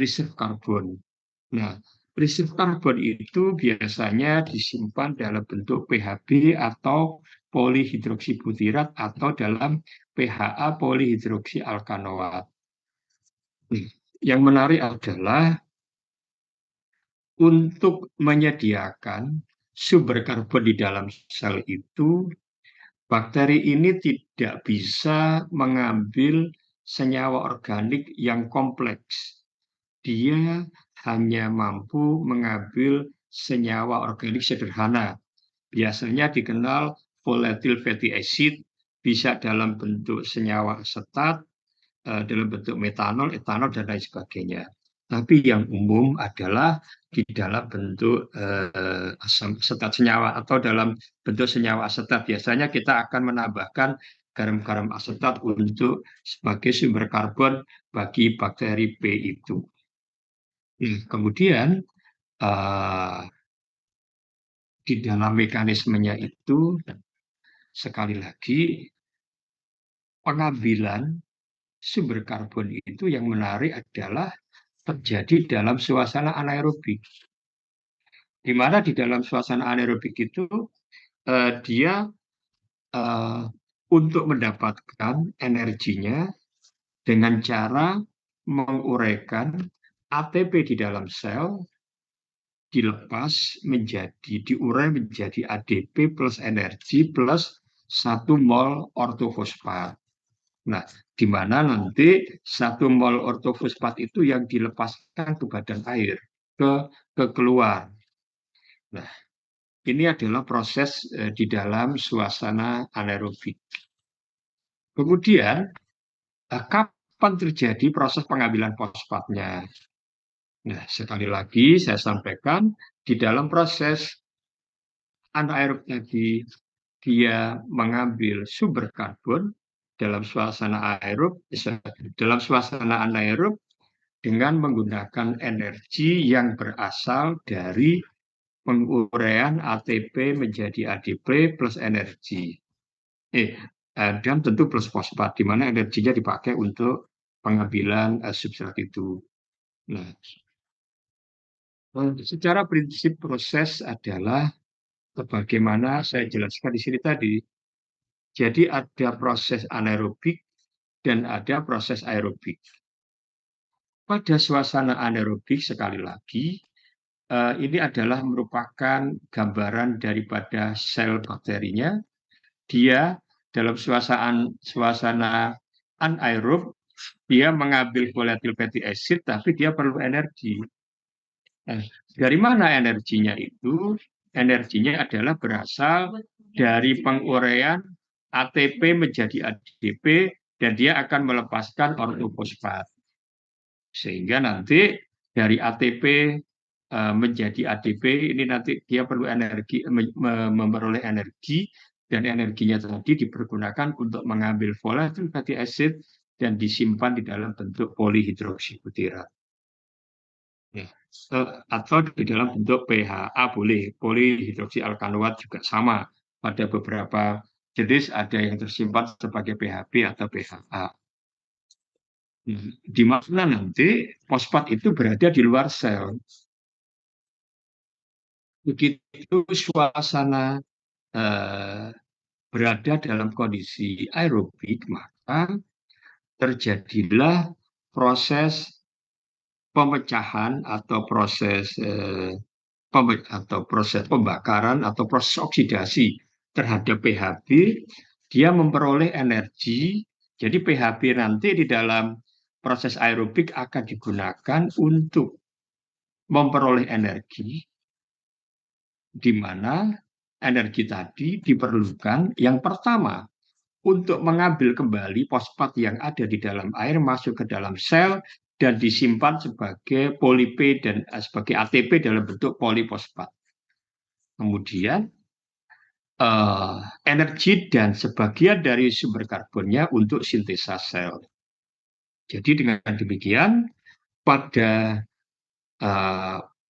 reserve karbon. Nah, reserve karbon itu biasanya disimpan dalam bentuk PHB atau polihidroksibutirat atau dalam PHA polihidroksialkanoat. Yang menarik adalah untuk menyediakan sumber karbon di dalam sel itu, bakteri ini tidak bisa mengambil senyawa organik yang kompleks. Dia hanya mampu mengambil senyawa organik sederhana. Biasanya dikenal volatile fatty acid, bisa dalam bentuk senyawa asetat, dalam bentuk metanol, etanol, dan lain sebagainya. Tapi yang umum adalah di dalam bentuk asam asetat senyawa atau dalam bentuk senyawa asetat. Biasanya kita akan menambahkan garam-garam asetat untuk sebagai sumber karbon bagi bakteri P itu. Kemudian di dalam mekanismenya itu sekali lagi pengambilan sumber karbon itu yang menarik adalah terjadi dalam suasana anaerobik. Di mana di dalam suasana anaerobik itu dia untuk mendapatkan energinya dengan cara menguraikan ATP di dalam sel dilepas menjadi diurai menjadi ADP plus energi plus 1 mol ortofosfat. Nah, di mana nanti 1 mol ortofosfat itu yang dilepaskan ke badan air, ke keluar. Nah, ini adalah proses di dalam suasana anaerobik. Kemudian, kapan terjadi proses pengambilan fosfatnya? Nah, sekali lagi saya sampaikan, di dalam proses anaerob tadi, dia mengambil sumber karbon dalam suasana aerob, dalam suasana anaerob dengan menggunakan energi yang berasal dari penguraian ATP menjadi ADP plus energi. Dan tentu plus fosfat, di mana energinya dipakai untuk pengambilan substrat itu. Nah, secara prinsip proses adalah sebagaimana saya jelaskan di sini tadi. Jadi ada proses anaerobik dan ada proses aerobik. Pada suasana anaerobik sekali lagi, ini adalah merupakan gambaran daripada sel bakterinya. Dia dalam suasana anaerob, dia mengambil volatile fatty acid, tapi dia perlu energi. Dari mana energinya itu? Energinya adalah berasal dari penguraian ATP menjadi ADP, dan dia akan melepaskan ortofosfat. Sehingga nanti dari ATP menjadi ADP, ini nanti dia perlu energi, memperoleh energi, dan energinya tadi dipergunakan untuk mengambil volatile fatty acid dan disimpan di dalam bentuk polihidroksibutirat. Ya. Atau di dalam bentuk PHA boleh, polihidroksialkanoat juga sama. Pada beberapa jenis ada yang tersimpan sebagai PHB atau PHA. Di mana nanti fosfat itu berada di luar sel. Begitu suasana berada dalam kondisi aerobik, maka terjadilah proses pemecahan atau proses pembakaran atau proses oksidasi terhadap PHB, dia memperoleh energi. Jadi PHB nanti di dalam proses aerobik akan digunakan untuk memperoleh energi, di mana energi tadi diperlukan yang pertama untuk mengambil kembali fosfat yang ada di dalam air masuk ke dalam sel dan disimpan sebagai polip dan sebagai ATP dalam bentuk polifosfat. Kemudian energi dan sebagian dari sumber karbonnya untuk sintesa sel. Jadi dengan demikian pada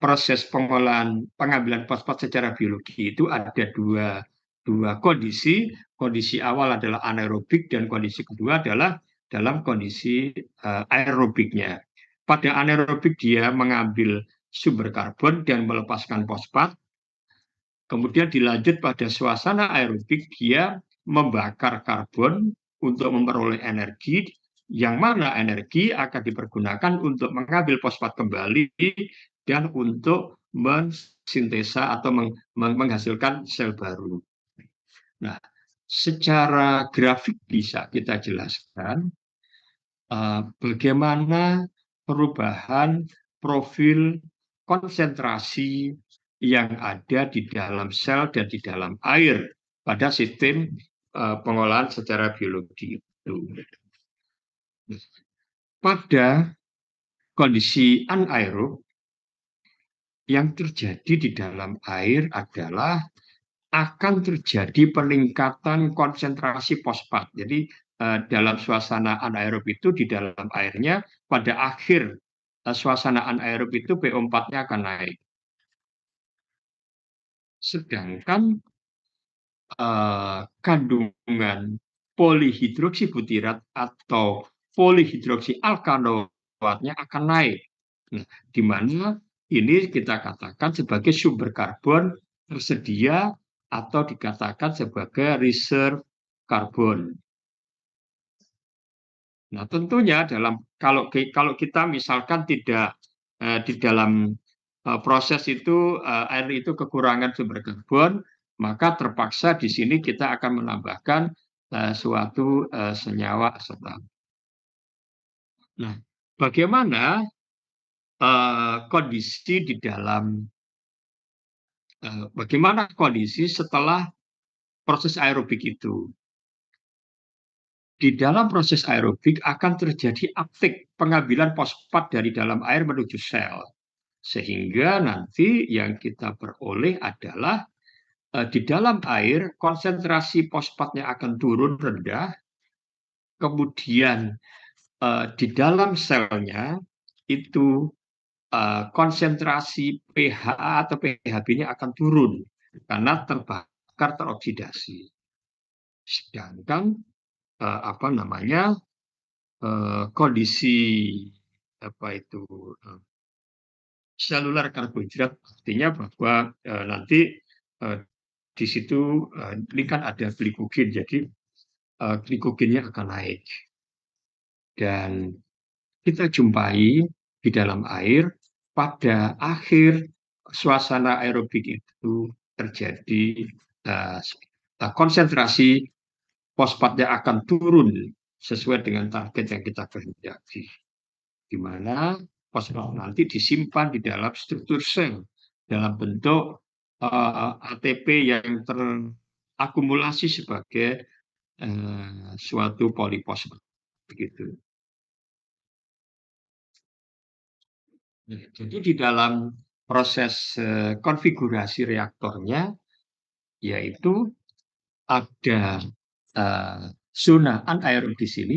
proses pengolahan pengambilan fosfat secara biologi itu ada dua kondisi. Kondisi awal adalah anaerobik dan kondisi kedua adalah dalam kondisi aerobiknya. Pada anaerobik dia mengambil sumber karbon dan melepaskan fosfat. Kemudian dilanjut pada suasana aerobik dia membakar karbon untuk memperoleh energi, yang mana energi akan dipergunakan untuk mengambil fosfat kembali dan untuk mensintesa atau menghasilkan sel baru. Nah, secara grafik bisa kita jelaskan bagaimana perubahan profil konsentrasi yang ada di dalam sel dan di dalam air pada sistem pengolahan secara biologi itu. Pada kondisi anaerob, yang terjadi di dalam air adalah akan terjadi peningkatan konsentrasi fosfat. Jadi dalam suasana anaerob itu di dalam airnya pada akhir suasana anaerob itu PO4-nya akan naik. Sedangkan kandungan polihidroksibutirat atau polihidroksialkanoatnya akan naik. Nah, di mana ini kita katakan sebagai sumber karbon tersedia atau dikatakan sebagai reserve karbon. Nah, tentunya kalau kita misalkan tidak di dalam proses itu air itu kekurangan sumber karbon, maka terpaksa di sini kita akan menambahkan suatu senyawa asetat. Nah, bagaimana bagaimana kondisi setelah proses aerobik itu? Di dalam proses aerobik akan terjadi uptake pengambilan fosfat dari dalam air menuju sel. Sehingga nanti yang kita peroleh adalah di dalam air konsentrasi fosfatnya akan turun rendah, kemudian di dalam selnya itu konsentrasi pH atau pHb-nya akan turun karena terbakar teroksidasi. Sedangkan kondisi seluler karbohidrat artinya bahwa nanti di situ ini kan ada glikogen, jadi glikogennya akan naik. Dan kita jumpai di dalam air pada akhir suasana aerobik itu terjadi konsentrasi fosfatnya akan turun sesuai dengan target yang kita kehendaki, di mana fosfat nanti disimpan di dalam struktur sel dalam bentuk ATP yang terakumulasi sebagai suatu polifosfat begitu. Jadi di dalam proses konfigurasi reaktornya yaitu ada zona anaerobik di sini,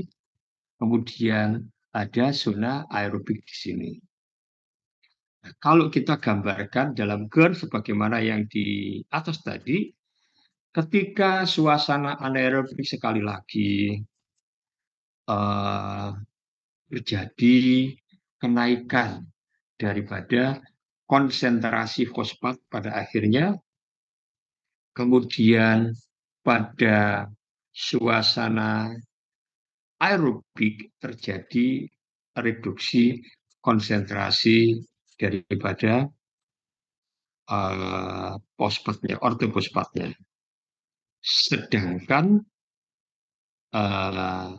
kemudian ada zona aerobik di sini. Nah, kalau kita gambarkan dalam GER sebagaimana yang di atas tadi, ketika suasana anaerobik sekali lagi terjadi kenaikan daripada konsentrasi fosfat pada akhirnya, kemudian pada suasana aerobik terjadi reduksi konsentrasi daripada fosfatnya, ortofosfatnya. Sedangkan uh,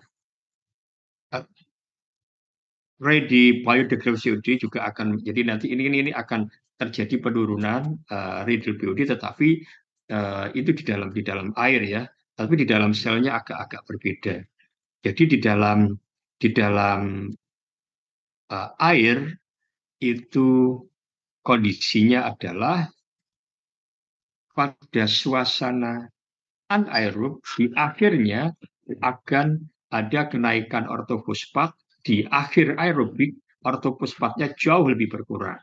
ready biodegradable COD juga akan, jadi nanti ini akan terjadi penurunan ready BOD, tetapi itu di dalam air ya, tapi di dalam selnya agak-agak berbeda. Jadi di dalam air itu kondisinya adalah pada suasana anaerob, di akhirnya akan ada kenaikan ortofosfat, di akhir aerobik ortofosfatnya jauh lebih berkurang,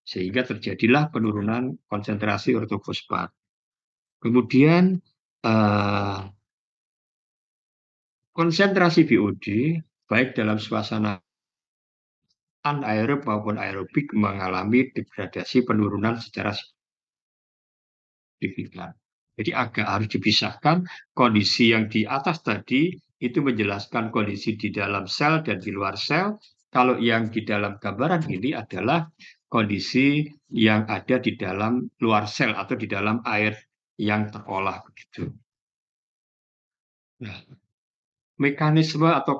sehingga terjadilah penurunan konsentrasi ortofosfat. Kemudian konsentrasi BOD baik dalam suasana anaerob maupun aerobik mengalami degradasi penurunan secara signifikan. Jadi agak harus dipisahkan, kondisi yang di atas tadi itu menjelaskan kondisi di dalam sel dan di luar sel. Kalau yang di dalam gambaran ini adalah kondisi yang ada di dalam luar sel atau di dalam air yang terolah begitu. Nah, mekanisme atau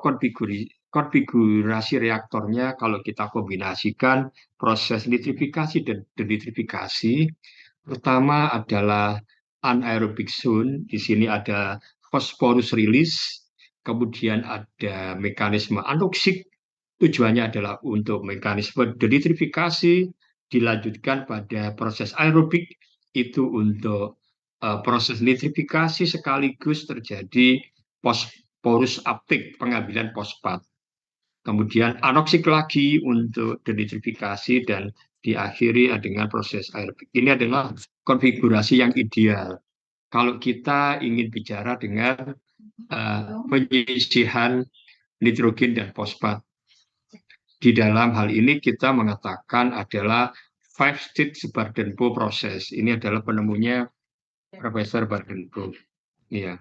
konfigurasi reaktornya kalau kita kombinasikan proses nitrifikasi dan denitrifikasi, pertama adalah anaerobic zone. Di sini ada phosphorus release, kemudian ada mekanisme anoksik. Tujuannya adalah untuk mekanisme denitrifikasi, dilanjutkan pada proses aerobik itu untuk proses nitrifikasi, sekaligus terjadi porus uptake, pengambilan fosfat. Kemudian anoksik lagi untuk denitrifikasi dan diakhiri dengan proses aerobik. Ini adalah konfigurasi yang ideal. Kalau kita ingin bicara dengan penyisihan nitrogen dan fosfat. Di dalam hal ini kita mengatakan adalah five stage Bardenpho process. Ini adalah penemunya Profesor Bardenpho. Iya.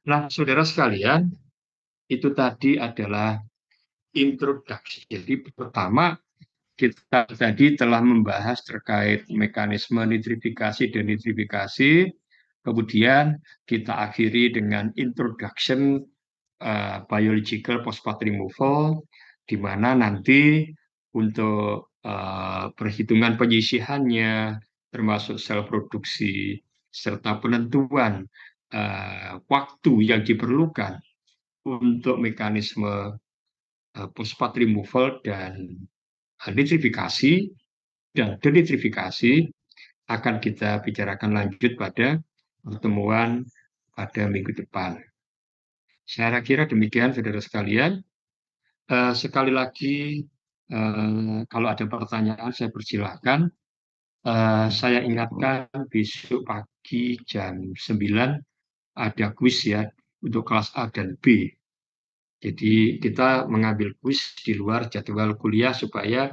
Nah, saudara sekalian, itu tadi adalah introduksi. Jadi pertama kita tadi telah membahas terkait mekanisme nitrifikasi dan nitrifikasi. Kemudian kita akhiri dengan introduction biological phosphate removal, di mana nanti untuk perhitungan penyisihannya, termasuk sel produksi, serta penentuan waktu yang diperlukan untuk mekanisme phosphate removal dan nitrifikasi dan denitrifikasi akan kita bicarakan lanjut pada pertemuan pada minggu depan. Saya kira demikian, saudara sekalian. Sekali lagi, kalau ada pertanyaan, saya persilahkan. Saya ingatkan besok pagi jam 9 ada kuis ya untuk kelas A dan B. Jadi kita mengambil kuis di luar jadwal kuliah supaya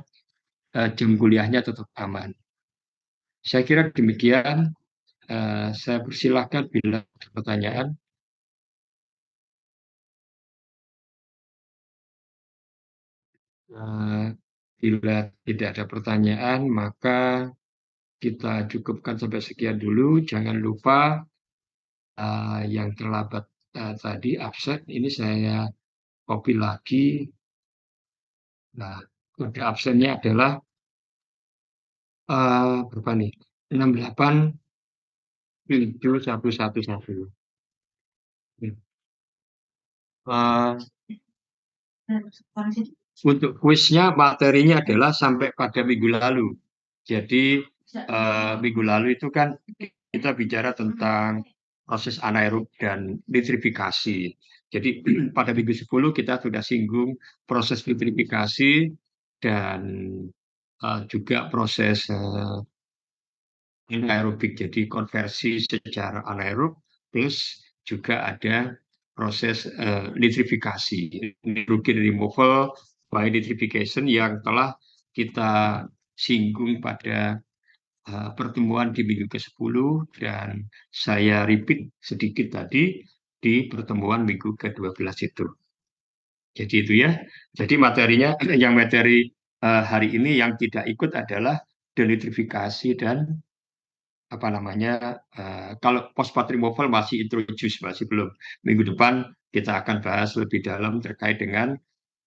jam kuliahnya tetap aman. Saya kira demikian. Saya persilahkan bila ada pertanyaan. Bila tidak ada pertanyaan, maka kita cukupkan sampai sekian dulu. Jangan lupa yang terlambat tadi absen, ini saya copy lagi. Nah, kode absennya adalah berapa nih? 68711. Uh, untuk kuisnya materinya adalah sampai pada minggu lalu. Jadi minggu lalu itu kan kita bicara tentang proses anaerob dan nitrifikasi. Jadi pada minggu 10 kita sudah singgung proses nitrifikasi dan juga proses anaerobik, jadi konversi secara anaerob, plus juga ada proses nitrifikasi, nitrogen removal by nitrification yang telah kita singgung pada pertemuan di minggu ke-10 dan saya repeat sedikit tadi di pertemuan minggu ke-12 itu. Jadi itu ya. Jadi materinya yang materi hari ini yang tidak ikut adalah denitrifikasi dan apa namanya kalau postpart removal masih introduce masih belum. Minggu depan kita akan bahas lebih dalam terkait dengan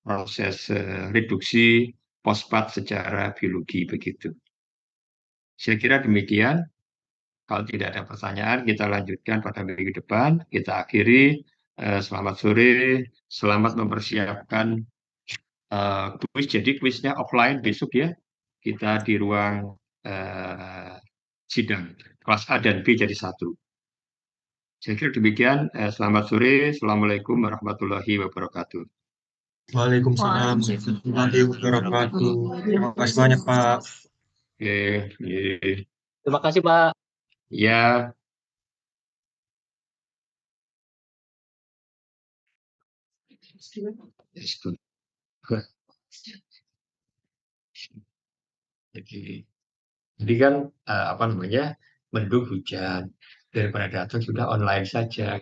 proses reduksi fosfat secara biologi begitu. Saya kira demikian. Kalau tidak ada pertanyaan, kita lanjutkan pada minggu depan. Kita akhiri. Selamat sore, selamat mempersiapkan kuis. Jadi kuisnya offline besok ya. Kita di ruang eh, sidang. Kelas A dan B jadi satu. Saya kira demikian. Selamat sore. Assalamualaikum warahmatullahi wabarakatuh. Waalaikumsalam warahmatullahi wabarakatuh. Terima kasih banyak, Pak. Oke, Terima kasih, Pak. ya. Yes, good. Jadi kan apa namanya mendung hujan daripada datang sudah online saja.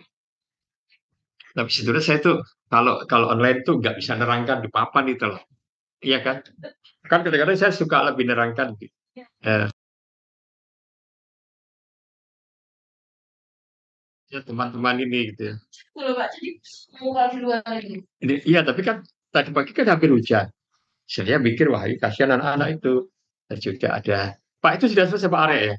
Tapi sebenarnya saya tuh kalau kalau online tuh nggak bisa nerangkan di papan itu loh. Iya kan? Kan kadang-kadang saya suka lebih nerangkan gitu. Eh, ya teman-teman ini gitu ya. Betul, Pak. Jadi mau duluan lagi. Iya, tapi kan tadi pagi kan hampir hujan. Saya mikir wah ini kasihan anak-anak itu. Dan juga ada Pak itu sudah selesai Pak Arya ya.